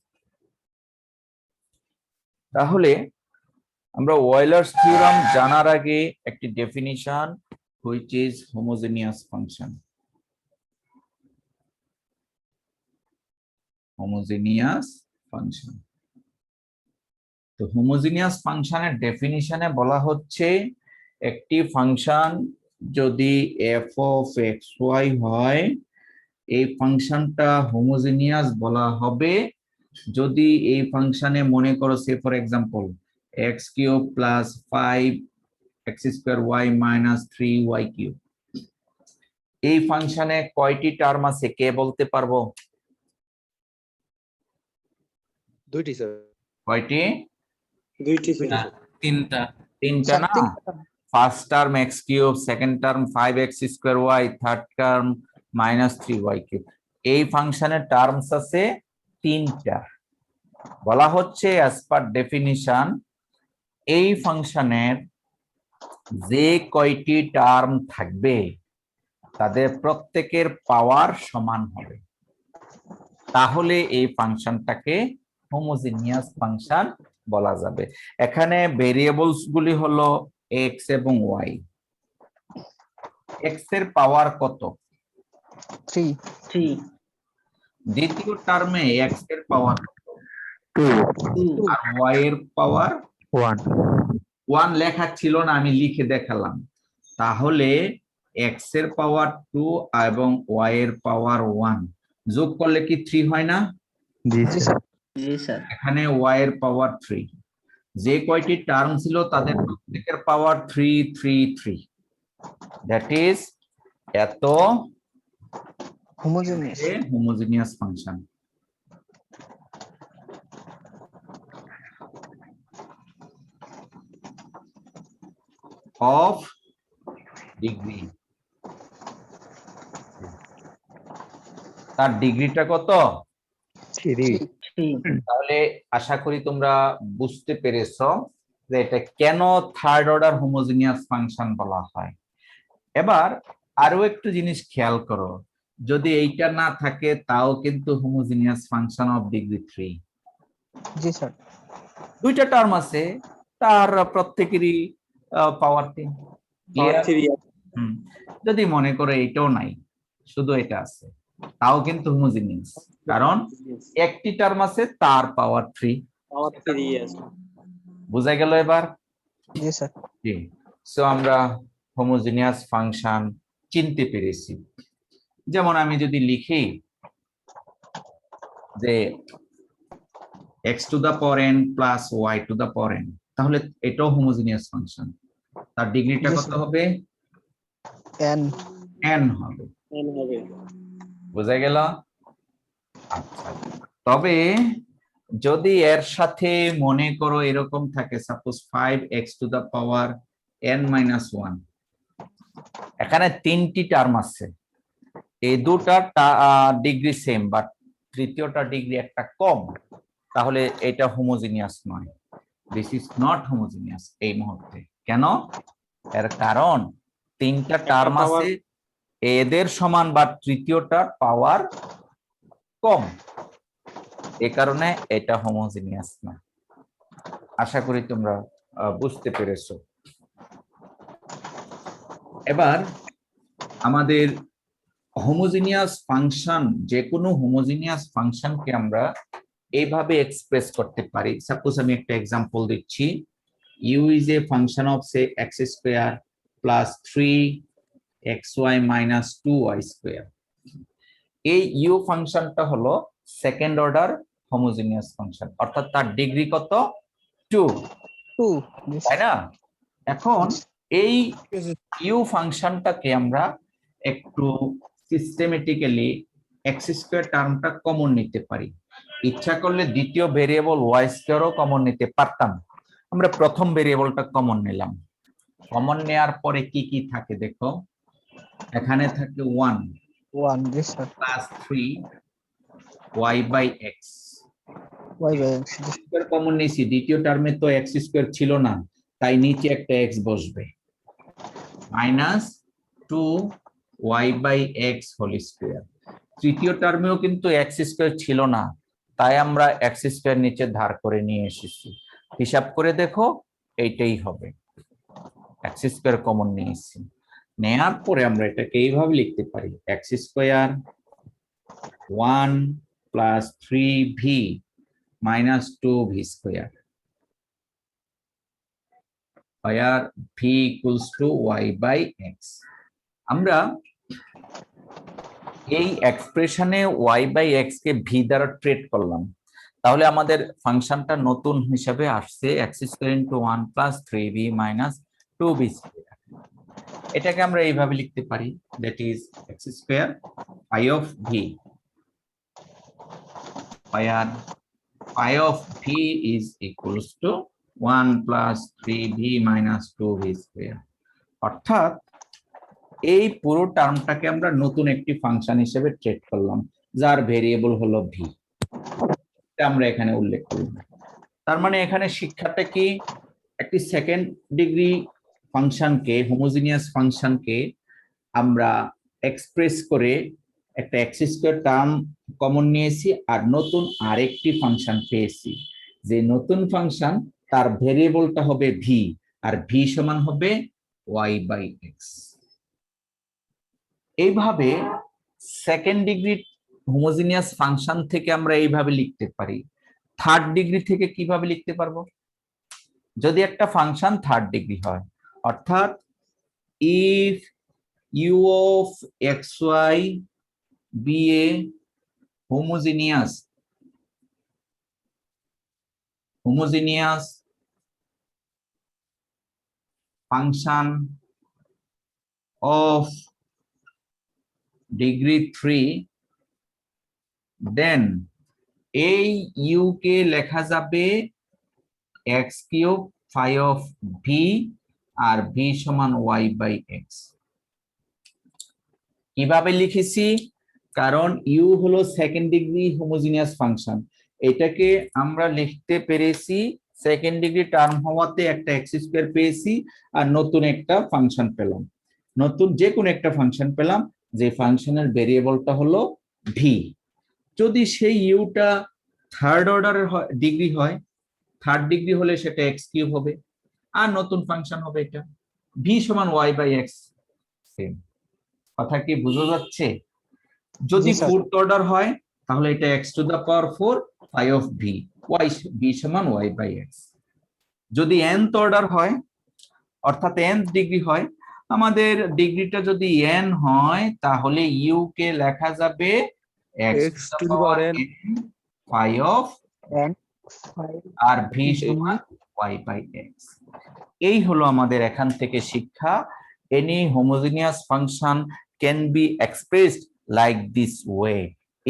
তাহলে আমরা Euler's theorem জানার আগে একটি definition, which is homogeneous function. Homogeneous function. তো হোমোজেনিয়াস ফাংশনের ডেফিনিশনে বলা হচ্ছে একটি ফাংশন যদি f of xy হয়, এই ফাংশনটা হোমোজেনিয়াস বলা হবে যদি এই ফাংশনে মনে করো say for example x cube plus 5x square y minus 3y cube, এই ফাংশনে কয়টি টার্ম আছে কে বলতে পারবো? দুইটি স্যার। কয়টি? দুইটি তিনটা না, তিনটা। First term x cube, second term 5x square y, third term minus 3y cube. এই ফাংশনের টার্মস আছে 3টা। বলা হচ্ছে অ্যাজ পার ডেফিনিশন এই ফাংশনের যে কয়টি টার্ম থাকবে তাদের প্রত্যেকের পাওয়ার সমান হবে, তাহলে এই ফাংশনটাকে হোমোজেনিয়াস ফাংশন বলা যাবে। এখানে ভেরিয়েবলস গুলি হলো x এবং y। x এর পাওয়ার কত? 3। দ্বিতীয় টার্মে x এর পাওয়ার 2 আর y এর পাওয়ার 1 1 লেখা ছিল না, আমি লিখে দেখালাম। তাহলে x এর পাওয়ার 2 এবং y এর পাওয়ার 1 যোগ করলে কি 3 হয় না? জি স্যার। জি স্যার। এখানে y এর পাওয়ার 3, যে কয়টি টার্ম ছিল তাদের প্রত্যেকের পাওয়ার 3 3 3, দ্যাট ইজ এত হোমোজেনিয়াস ফাংশন। অফ ডিগ্রি, তার ডিগ্রিটা কত? 3 তাহলে আশা করি তোমরা বুঝতে পেরেছো যে এটা কেন থার্ড অর্ডার হোমোজিনিয়াস ফাংশন বলা হয়। এবার আরো একটু জিনিস খেয়াল করো, যদি এইটা না থাকে তাও কিন্তু homogeneous function of degree 3। G sir. দুইটা টার্ম আছে, তার প্রত্যেকেরই পাওয়ার 3। যদি মনে করো এইটাও নাই, শুধু এটা আছে, তাও কিন্তু হোমোজিনিয়াস, কারণ একটি টার্ম আছে তার পাওয়ার 3। বুঝা গেল এবার? জি স্যার। জি। সো আমরা হোমোজিনিয়াস ফাংশন চিনতে পেরেছি। যেমন আমি যদি লিখি যে x to the power n plus y to the power n, তাহলে এটাও হোমোজিনিয়াস ফাংশন। তার ডিগ্রিটা কত হবে? n n হবে। বুঝা গেল? আচ্ছা, তবে যদি এর সাথে মনে করো এরকম থাকে, suppose 5x to the power n minus 1, এখানে 3টি টার্ম আছে, এই দুটা ডিগ্রি সেম, বাট তৃতীয়টা ডিগ্রি একটা কম, তাহলে এটা হোমোজিনিয়াস নয়। দিস ইজ নট হোমোজিনিয়াস এই মুহূর্তে। কেন? এর কারণ 3টা টার্ম আছে এদের সমান, বাট তৃতীয়টার পাওয়ার কম, এই কারণে এটা হোমোজিনিয়াস না। আশা করি তোমরা বুঝতে পেরেছো। এবার আমাদের হোমোজিনিয়াস ফাংশন, যে কোনো হোমোজিনিয়াস ফাংশনকে আমরা এইভাবে এক্সপ্রেস করতে পারি। সাপোজ আমি একটা এক্সাম্পল দিচ্ছি, u is a function of say x square plus 3xy minus 2y square. এই u ফাংশনটা হলো সেকেন্ড অর্ডার হোমোজিনিয়াস ফাংশন, অর্থাৎ তার ডিগ্রি কত? 2, তাই না? এখন এই u ফাংশনটাকে আমরা একটু সিস্টেমেটিক্যালি এক্স স্কয়ার টার্মটা কমন নিতে পারি। ইচ্ছা করলে দ্বিতীয় ভেরিয়েবল ওয়াই স্কয়ারও কমন নিতে পারতাম। আমরা প্রথম ভেরিয়েবলটা কমন নিলাম। কমন নেয়ার পরে কি কি থাকে দেখো, এখানে থাকে 1 plus 3y by x. Common নিয়েছি, দ্বিতীয় টার্মে তো এক্স স্কয়ার ছিল না, তাই নিচে একটা এক্স বসবে, minus 2y by x whole square. তৃতীয় টার্মেও কিন্তু এক্স স্কয়ার ছিল না, তাই আমরা এক্স স্কয়ার নিচে ধার করে নিয়ে এসেছি। হিসাব করে দেখো এইটাই হবে, এক্স স্কয়ার কমন নিয়েছি। নেয়ার পরে আমরা এটাকে এইভাবে লিখতে পারি, এক্স স্কয়ার 1 প্লাস 3v minus 2v square, where v equals to y by x. আমরা এই এক্সপ্রেশনে y বাই x কে v দ্বারা ট্রেড করলাম, তাহলে আমাদের ফাংশনটা নতুন হিসাবে আসছে x স্কয়ার ইনটু 1 প্লাস 3v মাইনাস 2v স্কয়ার। এটাকে আমরা এইভাবে লিখতে পারি, that is x square phi of v, where phi of v is equals to 1 plus 3v minus 2v square. অর্থাৎ এই পুরো টার্মটাকে আমরা নতুন একটি ফাংশন হিসেবে ট্রিট করলাম, যার ভেরিয়েবল হলো v। এটা আমরা এখানে উল্লেখ করলাম। তার মানে এখানে শিক্ষাটা কি, একটি সেকেন্ড ডিগ্রি ফাংশনকে, হোমোজিনিয়াস ফাংশনকে আমরা এক্সপ্রেস করে একটা এক্স স্কয়ার টার্ম কমন নিয়েছি, আর নতুন আরেকটি ফাংশন পেয়েছি। যে নতুন ফাংশন তার ভেরিয়েবলটা হবে v, আর v সমান হবে y বাই এক্স। এইভাবে সেকেন্ড ডিগ্রি হোমোজিনিয়াস ফাংশন থেকে আমরা এইভাবে লিখতে পারি। থার্ড ডিগ্রি থেকে কিভাবে লিখতে পারবো? যদি একটা ফাংশন থার্ড ডিগ্রি হয়, অর্থাৎ if u of xy be a homogeneous function of degree 3, then এই u কে লেখা যাবে x cube phi of v, আর v সমান y বাই x। কিভাবে লিখেছি? কারণ u হলো সেকেন্ড ডিগ্রি হোমোজিনিয়াস ফাংশন, এটাকে আমরা লিখতে পেরেছি সেকেন্ড ডিগ্রি টার্ম হওয়াতে একটা এক্স স্কয়ার পেয়েছি আর নতুন একটা ফাংশন পেলাম, নতুন যে কোনো একটা ফাংশন পেলাম, যে ফাংশনের ভেরিয়েবলটা হলো ভি। যদি সেই ইউটা থার্ড অর্ডারের ডিগ্রি হয়, থার্ড ডিগ্রি হলে সেটা এক্স কিউব হবে আর নতুন ফাংশন হবে এটা ভি সমান ওয়াই বাই এক্স। কথা কি বোঝা যাচ্ছে? যদি জি, স্যার। ফোর্থ অর্ডার হয় তাহলে এটা x to the power 4 phi of v, y v সমান ওয়াই বাই এক্স। যদি nth অর্ডার হয় অর্থাৎ nth ডিগ্রি হয়, আমাদের ডিগ্রিটা যদি n হয় তাহলে ইউ কে লেখা যাবে x to the power n phi of And আর ভি সমান ওয়াই বাই এক্স। এই হলো আমাদের এখান থেকে শিক্ষা। Any homogeneous function can be expressed like this way.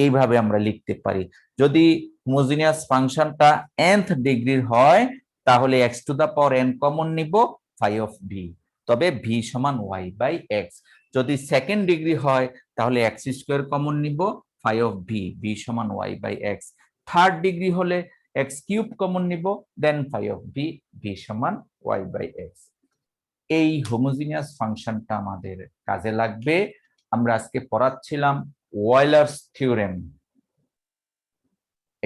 এইভাবে আমরা লিখতে পারি। যদি হোমোজেনিয়াস ফাংশনটা nth ডিগ্রির হয় তাহলে x to the power n common নিব ফাই অফ ভি, তবে ভি সমান ওয়াই বাই এক্স। যদি সেকেন্ড ডিগ্রি হয় তাহলে এক্স স্কোয়ার কমন নিব ফাই অফ ভি, ভি সমান y by x. Third degree হলে এক্স কিউব কমন নিব, then phi of v, v সমান ওয়াই বাই এক্স। এই হোমোজিনিয়াস ফাংশনটা আমাদের কাজে লাগবে। আমরা আজকে পড়াচ্ছিলাম ওয়েলার্স থিওরেম।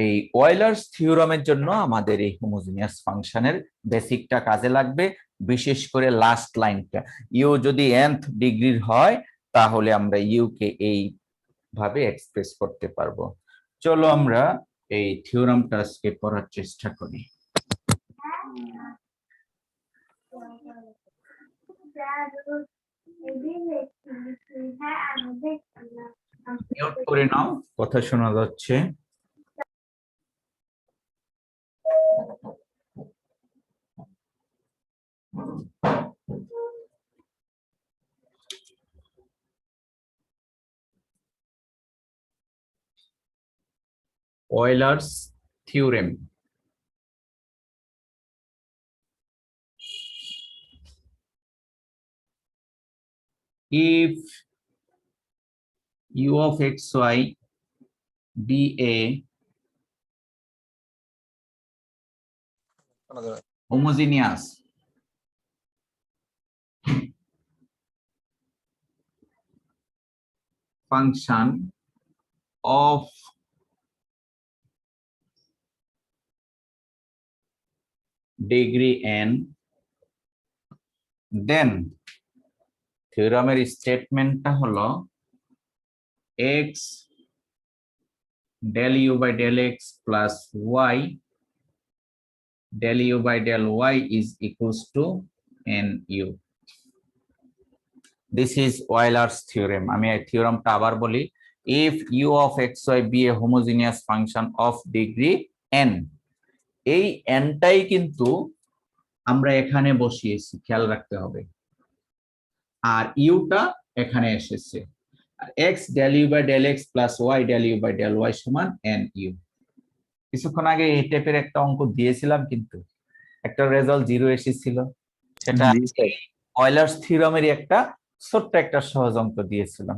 এই ওয়েলার্স থিওরেমের জন্য আমাদের এই হোমোজিনিয়াস ফাংশনের বেসিকটা কাজে লাগবে, বিশেষ করে লাস্ট লাইনটা। ইউ যদি nth ডিগ্রির হয় তাহলে আমরা ইউ কে এই ভাবে এক্সপ্রেস করতে পারবো। চলো আমরা এই থিওরামটা আজকে পড়ার চেষ্টা করি। মিউট করে নাও, কথা শোনা যাচ্ছে। Euler's theorem. If u of xy be a homogeneous function of degree n, then থিওরামের স্টেটমেন্টটা হলো x del u by del x plus y del u by del y is equals to nu. This is Euler's theorem. আমি এই থিওরামটা আবার বলি। If u of xy be a homogeneous function of degree n, এই nটাই কিন্তু আমরা এখানে বসিয়েছি, খেয়াল রাখতে হবে। আর ইউটা এখানে এসেছে। আর x del u by del x plus y del u by del y সমান nu। কিছুক্ষণ আগে এই টাইপের একটা অঙ্ক দিয়েছিলাম, কিন্তু একটা রেজাল্ট 0 এসেছিল। সেটা অয়েলার্স থিওরামেরই একটা ছোট্ট একটা সহজ অঙ্ক দিয়েছিলাম।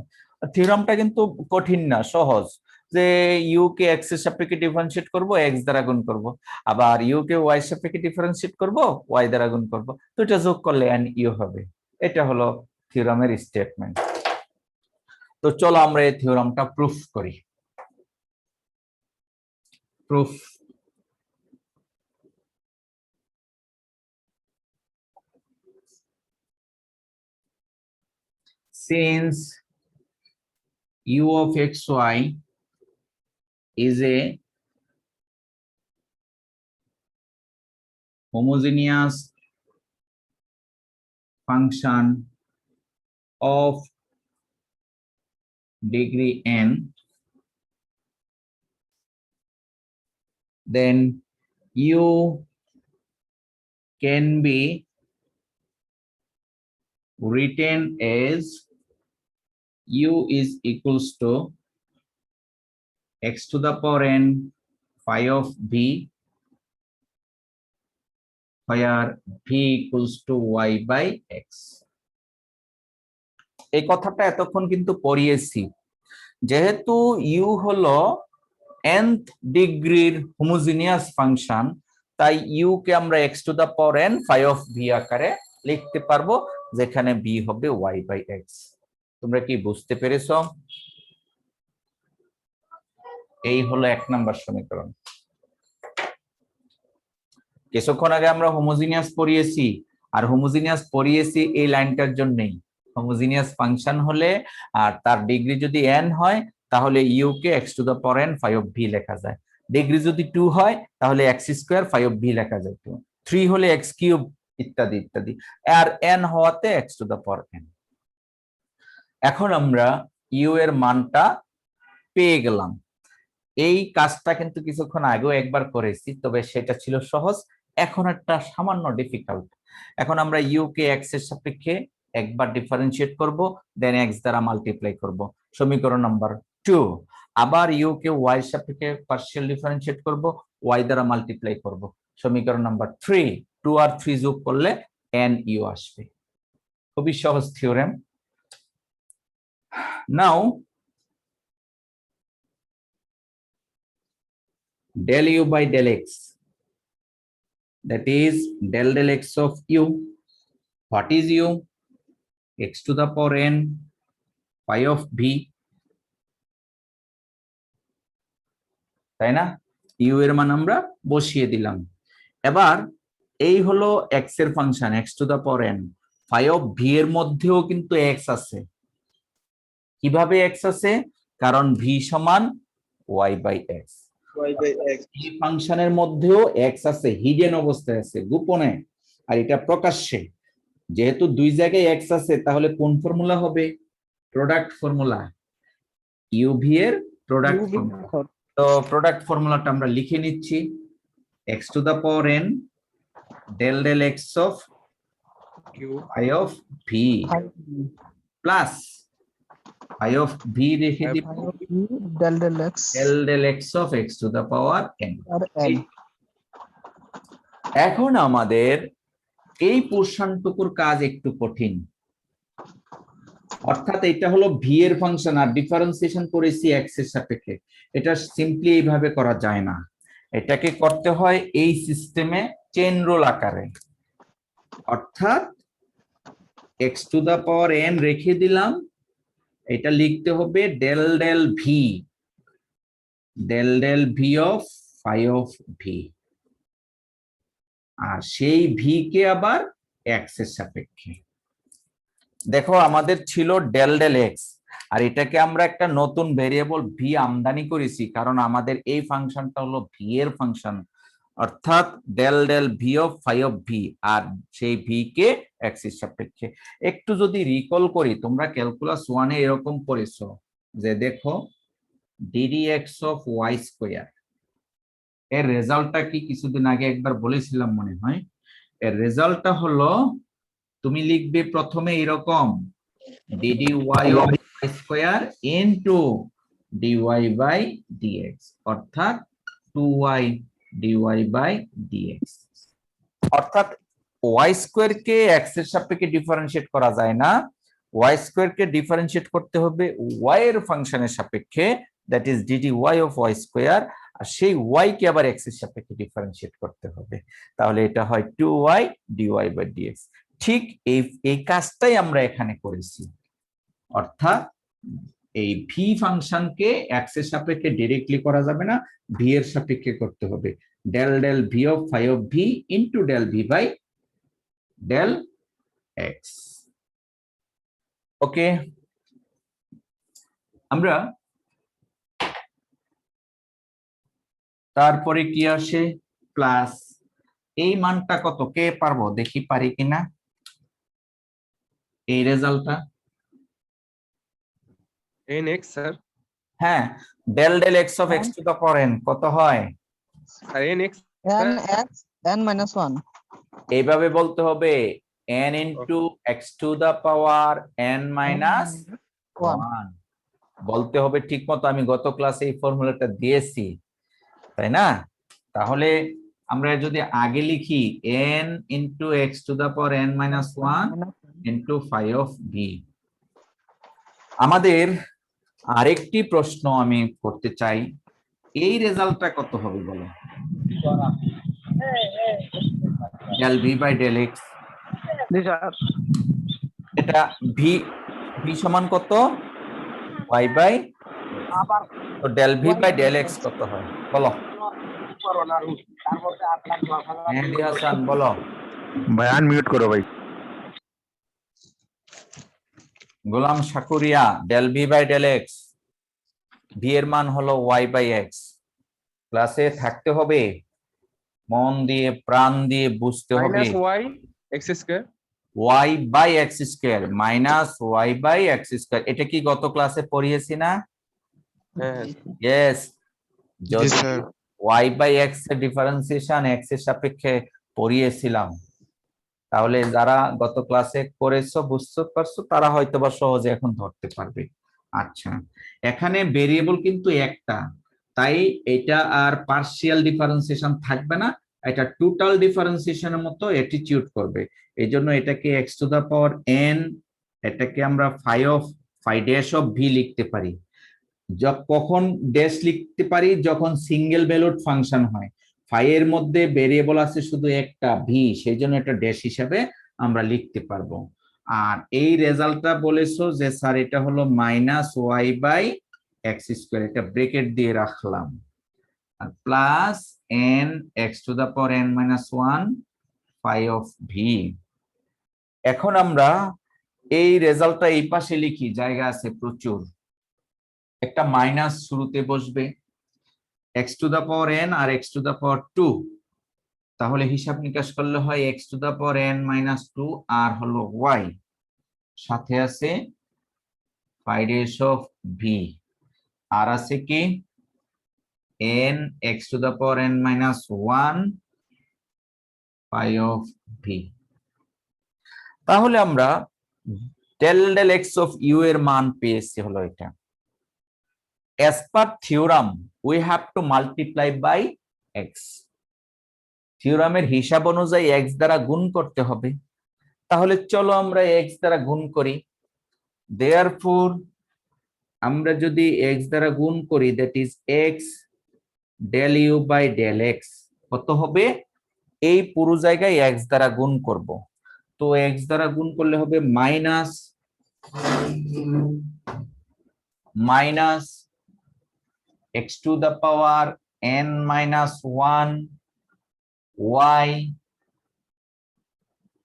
থিওরামটা কিন্তু কঠিন না, সহজ। যে ইউ কে এক্স এর সাপেক্ষে ডিফারেন্সিয়েট করব, এক্স দ্বারা গুণ করব, আবার ইউ কে ওয়াই এর সাপেক্ষে ডিফারেন্সিয়েট করব, ওয়াই দ্বারা গুণ করব, দুইটা যোগ করলে এন ইউ হবে। এটা হলো থিওরামের স্টেটমেন্ট। তো চলো আমরা এই থিওরামটা প্রুফ করি। Proof. Since u of xy is a homogeneous function of degree n, then u can be written as u is equals to x to the power n phi of v, where v equals to y by x. এই কথাটা এতক্ষণ কিন্তু পড়িয়েছি। যেহেতু you হলো nth ডিগ্রির homogeneous function, তাই u কে আমরা x to the power n phi of v আকারে লিখতে পারবো, যেখানে v হবে y বাই x। তোমরা কি বুঝতে পেরেছো? এই হলো 1 নাম্বার সমীকরণ। কিছুক্ষণ আগে আমরা হোমোজিনিয়াস পড়িয়েছি, আর হোমোজিনিয়াস পড়িয়েছি এই লাইনটার জন্যই। হোমোজিনিয়াস ফাংশন হলে আর তার ডিগ্রি যদি n হয়, তাহলে ইউ কে x to the power n phi of v লেখা যায়। ডিগ্রি যদি 2 হয়, তাহলে x square phi of v লেখা যায়, 3 হলে x কিউব, ইত্যাদি ইত্যাদি, আর n হওয়াতে x to the power n। এখন আমরা ইউ এর মানটা পেয়ে গেলাম। এই কাজটা কিন্তু কিছুক্ষণ আগেও একবার করেছি, তবে সেটা ছিল সহজ, এখন একটা সামান্য ডিফিকাল্ট। এখন আমরা ইউ কে x এর সাপেক্ষে একবার ডিফারেন্সিয়েট করব, দেন x দ্বারা মাল্টিপ্লাই করব, সমীকরণ নাম্বার 2। আবার ইউ কে y এর সাপেক্ষে পার্শিয়াল ডিফারেন্সিয়েট করব, y দ্বারা মাল্টিপ্লাই করব, সমীকরণ নাম্বার 3। 2 আর 3 যোগ করলে n ইউ আসবে। খুবই সহজ theorem. Now del u by del x, that is del x of u. What is u? X to the power n phi of v, তাই না? u এর মান আমরা বসিয়ে দিলাম। এবার এই হলো x এর function, x to the power n phi of v এর মধ্যেও কিন্তু x আছে। কিভাবে x আছে? কারণ v সমান y by x। এই ফাংশনের মধ্যেও x আছে, হিডেন অবস্থায় আছে, গোপনে, আর এটা প্রকাশ্যে। যেহেতু দুই জায়গায় x আছে, তাহলে কোন ফর্মুলা হবে? প্রোডাক্ট ফর্মুলা, uv এর প্রোডাক্ট ফর্মুলা। তো প্রোডাক্ট ফর্মুলাটা আমরা লিখে নিচ্ছি, x to the power n del x of phi of v plus phi of v রেখে দিব del x of x to the power n। এখন আমাদের এই পোর্শনটুকুর কাজ একটু কঠিন, অর্থাৎ এটা হলো v এর ফাংশন আর ডিফারেন্সিয়েশন করেছি x এর সাপেক্ষে। এটা সিম্পলি এইভাবে করা যায় না, এটাকে করতে হয় এই সিস্টেমে চেইন রুল আকারে। অর্থাৎ x to the power n রেখে দিলাম, এটা লিখতে হবে del del v of phi of v, আর সেই v কে আবার x এর সাপেক্ষে। দেখো আমাদের ছিল del x, আর এটাকে আমরা একটা নতুন ভেরিয়েবল v আমদানি করেছি, কারণ আমাদের এই ফাংশনটা হলো v এর ফাংশন, অর্থাৎ del v of phi of v, আর সেই v কে x এর সাপেক্ষে। একটু যদি রিকল করি, তোমরা ক্যালকুলাস 1 এ এরকম পড়েছো যে দেখো ddx of y স্কয়ার, এর রেজাল্টটা কি কিছুদিন আগে একবার বলেছিলাম মনে হয়। এর রেজাল্টটা হলো তুমি লিখবে প্রথমে এরকম dy of y square into dy by dx, অর্থাৎ 2y dy by dx। অর্থাৎ y স্কয়ার কে x এর সাপেক্ষে ডিফারেন্সিয়েট করা যায় না, y স্কয়ার কে ডিফারেন্সিয়েট করতে হবে y এর ফাংশনের সাপেক্ষে, that is dy of y square, আর সেই y কে আবার x এর সাপেক্ষে ডিফারেন্সিয়েট করতে হবে, তাহলে এটা হয় 2y dy by dx। ঠিক এই কাজটাই আমরা এখানে করেছি, অর্থাৎ এই v ফাংশনকে x এর সাপেক্ষে ডাইরেক্টলি করা যাবে না, v এর সাপেক্ষে করতে হবে, del v of phi of v into del v by del x। ওকে, আমরা তারপরে কি আসে? প্লাস এই মানটা কত, কে পারবো? দেখি পারি কিনা এই রেজাল্টটা। nx sir. হ্যাঁ, del x of x to the power n কত হয়? স্যার nx n minus 1, এইভাবে বলতে হবে n into x to the power n minus 1 বলতে হবে ঠিক মতো। আমি গত ক্লাসে এই ফর্মুলাটা দিয়েছি, তাই না? তাহলে আমরা যদি আগে লিখি n into x to the power n minus 1 into phi of v। আমাদের আরেকটি প্রশ্ন আমি করতে চাই, এই রেজাল্টটা কত হবে বলো? Del v by del x, জি স্যার। এটা ভি ভি সমান কত? ওয়াই বাই, তো del v by del x কত হয় বলো? মেহেদি হাসান বলো। ভাই আনমিউট করো ভাই। Golam Shakuria, del v by del x, v এর মান হলো ওয়াই বাই এক্স। ক্লাসে থাকতে হবে, মন দিয়ে প্রাণ দিয়ে বুঝতে হবে। -y x square. Y by x square minus y by x square, এটা কি গত ক্লাসে পড়িয়েছি না? হ্যাঁ ইয়েস। যদি ওয়াই বাই এক্স এর ডিফারেন্সিয়েশন এক্স এর সাপেক্ষে পড়িয়েছিলাম, তাহলে যারা গত ক্লাসে করেছো বুঝতে পারছো তারা হয়তোবা সহজে এখন ধরতে পারবে। আচ্ছা, এখানে ভেরিয়েবল কিন্তু একটা, তাই এটা আর পার্শিয়াল ডিফারেন্সিয়েশন থাকবে না, এটা টোটাল ডিফারেন্সিয়েশনের মতো অ্যাটিটিউড করবে। এই জন্য এটাকে x to the power n, এটাকে আমরা ফাই ড্যাশ অফ ভি লিখতে পারি। কখন ড্যাশ লিখতে পারি? যখন সিঙ্গেল ভ্যালুড ফাংশন হয়, ফাই এর মধ্যে ভেরিয়েবল আছে শুধু একটা ভি, সেই জন্য এটা ড্যাশ হিসাবে আমরা লিখতে পারবো। আর এই রেজাল্টটা বলেছো যে স্যার এটা হলো minus y by x square, এটা ব্রেকেট দিয়ে রাখলাম, আর plus n x to the power n minus one phi of v. এখন আমরা এই রেজাল্টটা এই পাশে লিখি, জায়গা আছে প্রচুর। একটা মাইনাস শুরুতে বসবে, x to the power n আর x to the power two, তাহলে হিসাব নিকাশ করলে হয় x to the power n minus two আর হলো ওয়াই, সাথে আছে ফাই ড্যাশ অফ ভি, আর আছে কি n x to the power n minus one phi of v. তাহলে আমরা del del x of u এর মান পেয়েছি হলো এটা। As per theorem, we have to multiply by x. থিওরামের হিসাব অনুযায়ী x দ্বারা গুণ করতে হবে, তাহলে চলো আমরা x দ্বারা গুণ করি। Therefore, আমরা যদি x দ্বারা গুণ করি, that is x del u by del x কত হবে? এই পুরো জায়গায় x দ্বারা গুণ করব, তো x দ্বারা গুণ করলে হবে minus x to the power n minus 1 y,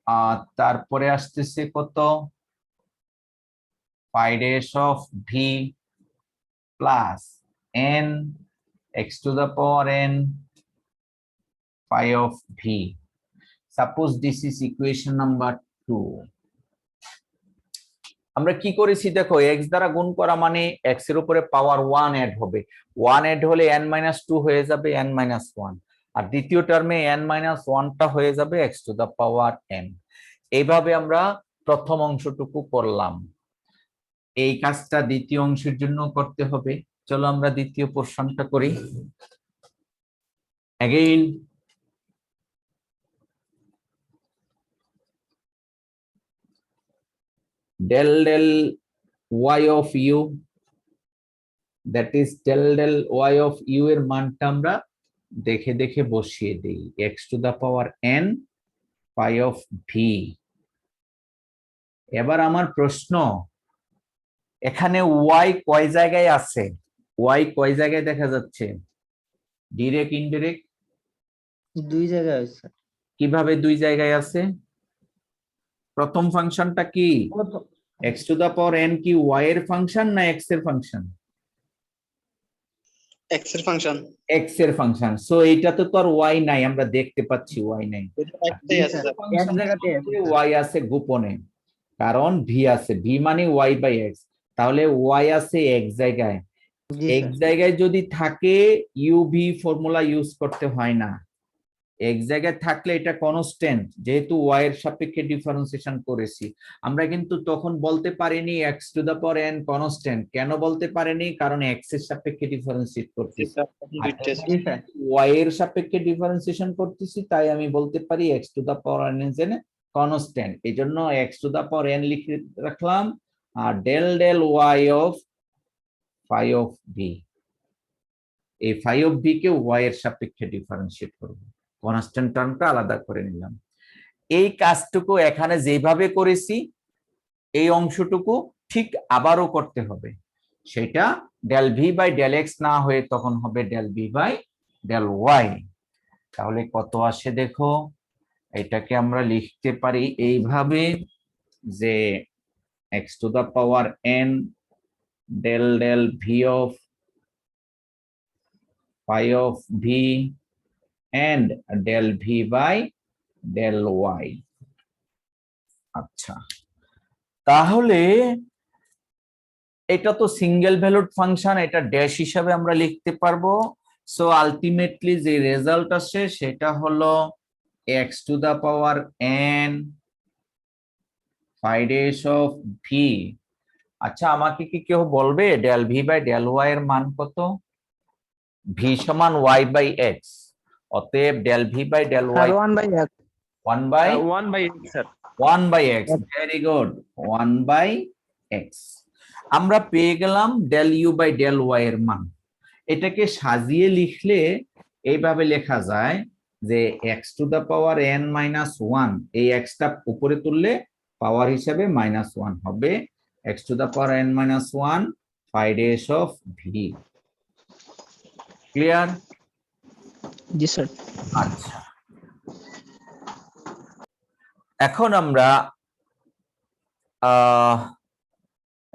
আর তারপরে আসতেছে কত? Phi dash of v plus n x to the power n phi of v. Suppose this is equation number 2. আমরা কি করেছি দেখো, x দ্বারা গুণ করা মানে x এর উপরে পাওয়ার 1 অ্যাড হবে, 1 অ্যাড হলে n-2 হয়ে যাবে n-1, আর দ্বিতীয় টার্মে n-1 টা হয়ে যাবে x to the power n। এইভাবে আমরা প্রথম অংশটুকু করলাম, এই কাজটা দ্বিতীয় অংশের জন্য করতে হবে। চলো আমরা দ্বিতীয় পোরশনটা করি। Again, del del y of u, that is del del y of u এর মানটা আমরা দেখে দেখে বসিয়ে দেই, x to the power n phi of v। এবার আমার প্রশ্ন, এখানে y কয় জায়গায় আছে? y কয় জায়গায় দেখা যাচ্ছে? Direct indirect? দুই জায়গায় আছে। কিভাবে দুই জায়গায় আছে? প্রথম ফাংশনটা কি x to the power n কি y এর ফাংশন না x এর ফাংশন? x এর ফাংশন। x এর ফাংশন, সো এইটাতে তো আর y নাই, আমরা দেখতে পাচ্ছি y নাই, একটাই আছে স্যার। এক জায়গাতে আছে। y আছে গোপনে, কারণ v আছে, v মানে y বাই x, তাহলে y আছে এক জায়গায়। জি এক স্যার। জায়গায় যদি থাকে uv ফর্মুলা ইউজ করতে হয় না, এক জায়গায় থাকলে এটা কনস্ট্যান্ট, যেহেতু y এর সাপেক্ষে ডিফারেন্সিয়েশন করেছি আমরা, কিন্তু তখন বলতে পারিনি x to the power n constant. কেন বলতে পারিনি? কারণ x এর সাপেক্ষে ডিফারেন্সিয়েট করতেছি, জি স্যার। y এর সাপেক্ষে ডিফারেন্সিয়েশন করতেছি, তাই আমি বলতে পারি x to the power n is an constant. এইজন্য x to the power n লিখে রাখলাম, আর del del y of phi of v। এই ফাই অফ ভি কে ওয়াই এর সাপেক্ষে ডিফারেন্সিয়েট করব, কনস্ট্যান্ট টার্মটা আলাদা করে নিলাম। এই কাজটুকু এখানে যেভাবে করেছি এই অংশটুকু ঠিক আবারও করতে হবে, সেটা del v by del x না হয়ে তখন হবে del v by del y. তাহলে কত আসে দেখো, এটাকে আমরা লিখতে পারি এইভাবে যে x to the power n del del v of phi of v and del v by del y। আচ্ছা, তাহলে এটা তো সিঙ্গেল ভ্যালুড ফাংশন, এটা ড্যাশ হিসাবে আমরা লিখতে পারবো। সো আলটিমেটলি যে রেজাল্ট আসে সেটা হলো x to the power n phi dash of v। আচ্ছা, আমাকে কি কেউ বলবে del v by del y এর মান কত? ভি সমান ওয়াই বাই এক্স, অতএব del v by del y 1/x 1/x sir. 1/x। Very good, 1/x। আমরা পেয়ে গেলাম del u by del y এর মান। এটাকে সাজিয়ে লিখলে এইভাবে লেখা যায় যে x to the power n minus one, এই এক্সটা উপরে তুললে পাওয়ার হিসাবে -1 হবে, x to the power n minus 1 phi dash of v। Clear? G sir. আচ্ছা, এখন আমরা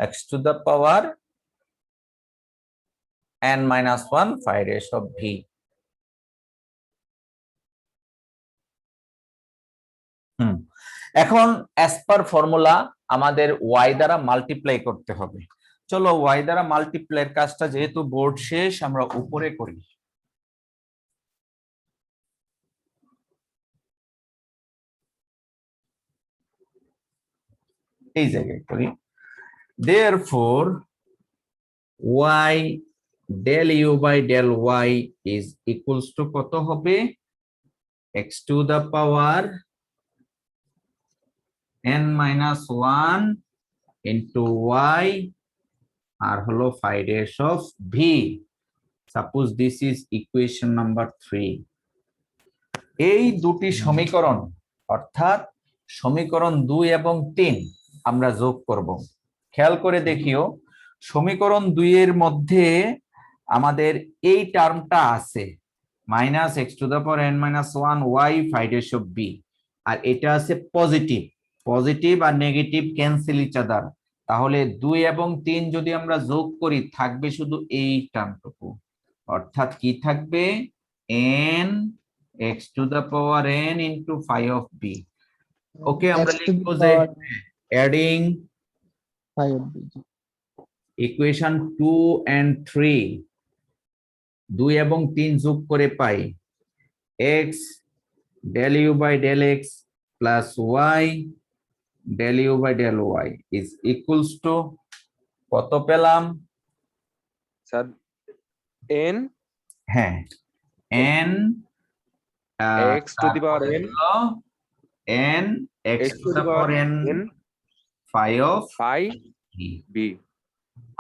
x to the power n minus 1 phi dash of v। এখন as per ফর্মুলা আমাদের y দ্বারা মাল্টিপ্লাই করতে হবে। চলো y দ্বারা মাল্টিপ্লাই এর কাজটা যেহেতু বোর্ড শেষ আমরা উপরে করি। এই জায়গায় করি। therefore y del u by del y is equals to কত হবে? x to the power n minus 1 into y আর হলো phi dash of v। Suppose this is equation number 3। এই দুটি সমীকরণ অর্থাৎ সমীকরণ 2 এবং 3 আমরা যোগ করব। খেয়াল করে দেখিও, সমীকরণ 2 এর মধ্যে আমাদের এই টার্মটা আছে minus x to the power n minus 1 y phi dash of v, আর এটা আছে পজিটিভ। পজিটিভ আর নেগেটিভ ক্যান্সেল ইচ আদার, তাহলে 2 এবং 3 যদি আমরা যোগ করি থাকবে শুধু এই টার্মটুকু, অর্থাৎ কি থাকবে n x to the power n into phi of v। ওকে, আমরা লিখবো যে adding phi of v equation 2 and 3, 2 এবং 3 যোগ করে পাই x del u by del x plus y del u by del y is equals to কত পেলাম sir n হ্যাঁ n x to the power n n x to the power n phi of phi v। v।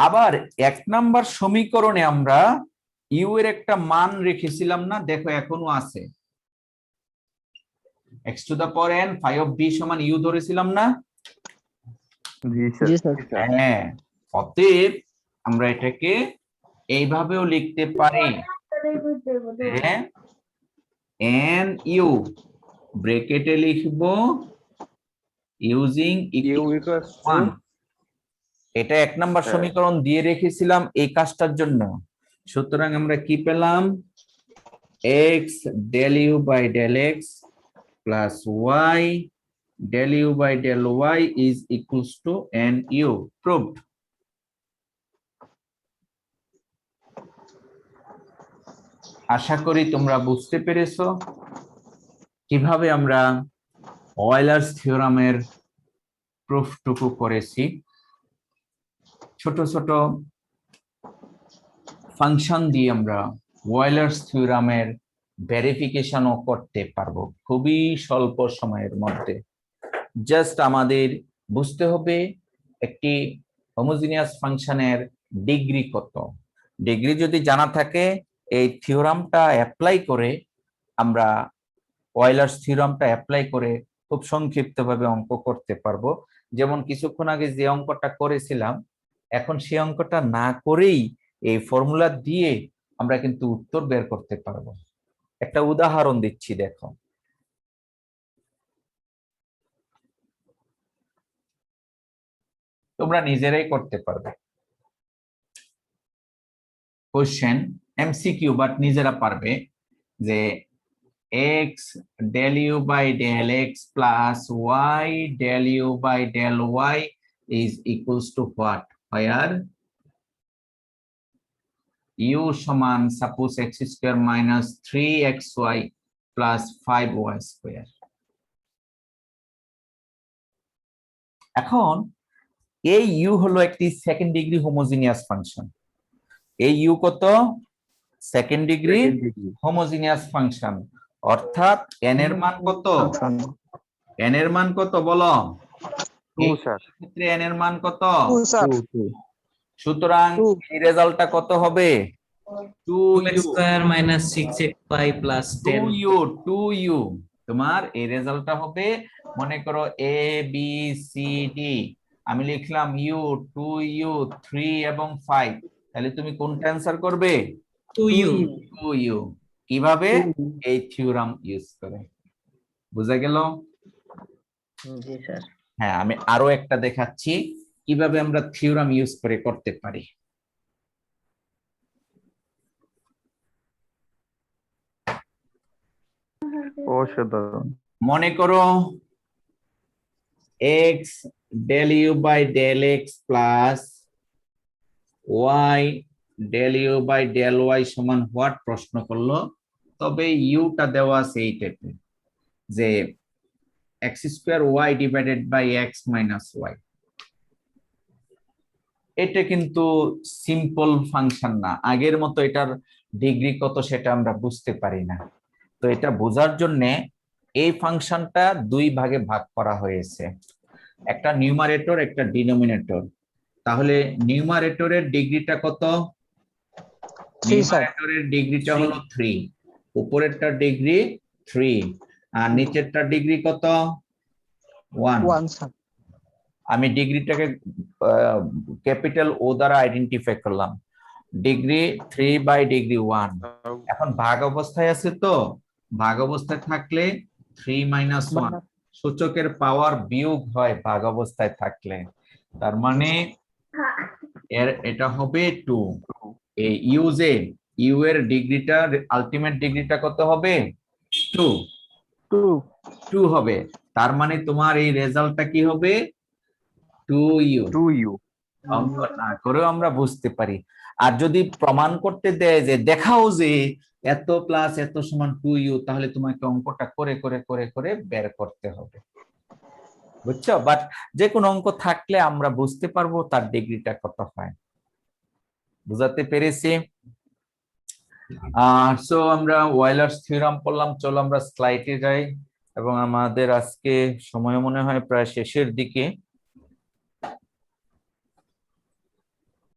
আবার এক number সমীকরণে আমরা you এর একটা মান রেখেছিলাম না, দেখো এখনো আছে, x to the power n phi of v সমান ইউ ধরেছিলাম না? জি স্যার। হ্যাঁ, অতএব আমরা এটাকে এইভাবেও লিখতে পারি, হ্যাঁ n u ব্র্যাকেটে লিখবো ইউজিং u equals to 1। এটা এক নাম্বার সমীকরণ দিয়ে রেখেছিলাম এই কাজটার জন্য। সুতরাং আমরা কি পেলাম x del u by del x plus y del u by del y is equals to n u। proved। আশা করি তোমরা বুঝতে পেরেছো কিভাবে আমরা অয়েলার্স থিওরামের প্রুফটুকু করেছি। ছোট ছোট ফাংশন দিয়ে আমরা অয়েলার্স থিওরামের ভেরিফিকেশনও করতে পারবো খুবই স্বল্প সময়ের মধ্যে। জাস্ট আমাদের বুঝতে হবে একটি হোমোজিনিয়াস ফাংশনের ডিগ্রি কত। ডিগ্রি যদি জানা থাকে এই থিওরামটা অ্যাপ্লাই করে আমরা ওয়েলার্স থিওরামটা অ্যাপ্লাই করে খুব সংক্ষিপ্তভাবে অঙ্ক করতে পারবো। যেমন কিছুক্ষণ আগে যে অঙ্কটা করেছিলাম, এখন সেই অঙ্কটা না করেই এই ফর্মুলা দিয়ে আমরা কিন্তু উত্তর বের করতে পারবো। একটা উদাহরণ দিচ্ছি, দেখো। তোমরা নিজেরাই করতে পারবে। কোশ্চেন এমসিকিউ, বাট নিজেরা পারবে যে x del u by del x plus y del u by del y is equals to what? Where u সমান suppose x square minus 3xy plus 5y square. এখন এই u হলো একটি second degree homogeneous function. এই u কত? Second degree homogeneous function, অর্থাৎ n এর মান কত? n এর মান কত বলো? 2 স্যার। ক্ষেত্রে n এর মান কত? 2 স্যার। সুতরাং এই রেজাল্টটা কত হবে? 2x square minus 6xy plus 10. 2u। তোমার এই রেজাল্টটা হবে, মনে করো a b c d, আমি লিখলাম u 2u 3 এবং 5, তাহলে তুমি কোনটা অ্যানসার করবে? 2u। কিভাবে? এই থিওরাম ইউজ করে। বুঝা গেল? জি স্যার। হ্যাঁ, আমি আরো একটা দেখাচ্ছি কিভাবে আমরা থিওরাম ইউজ করে করতে পারি। অসাধারণ। মনে করো x del u by del x plus y del u by del y সমান হোয়াট প্রশ্ন করলো, তবে ইউটা দেওয়া আছে এই টাইপের যে x square y divided by x minus y। এটা কিন্তু সিম্পল ফাংশন না, আগের মতো এটার ডিগ্রি কত সেটা আমরা বুঝতে পারি না। তো এটা বোঝার জন্য এই ফাংশনটা দুই ভাগে ভাগ করা হয়েছে, একটা নিউমারেটর একটা ডিনোমিনেটর। তাহলে নিউমারেটরের ডিগ্রিটা কত? নিউমারেটরের ডিগ্রিটা হলো 3, উপরেরটার ডিগ্রি 3 আর নিচেরটার ডিগ্রি কত? 1 স্যার। আমি ডিগ্রিটাকে ক্যাপিটাল ও দ্বারা আইডেন্টিফাই করলাম, ডিগ্রি 3 বাই ডিগ্রি 1। এখন ভাগ অবস্থায় আছে, তো ভাগ অবস্থায় থাকলে 3 মাইনাস 1 সূচকের পাওয়ার বিয়োগ হয় ভাগ অবস্থায় থাকলে, তার মানে এটা হবে 2। এই ইউ এর ডিগ্রিটা, আলটিমেট ডিগ্রিটা কত হবে? 2 হবে। তার মানে তোমার এই রেজাল্টটা কি হবে? 2u। অঙ্ক না করেও আমরা বুঝতে পারি। আর যদি প্রমাণ করতে দেয় যে দেখাও যে এত প্লাস এত সমান 2u, তাহলে তোমাকে অঙ্কটা করে করে করে করে বের করতে হবে, বুঝছো? বাট যে কোনো অঙ্ক থাকলে আমরা বুঝতে পারবো তার ডিগ্রিটা কত হয়। বুঝাতে পেরেছি? সো আমরা ওয়েলার্স থিওরাম পড়লাম। চলো আমরা স্লাইডে যাই, এবং আমাদের আজকে সময় মনে হয় প্রায় শেষের দিকে।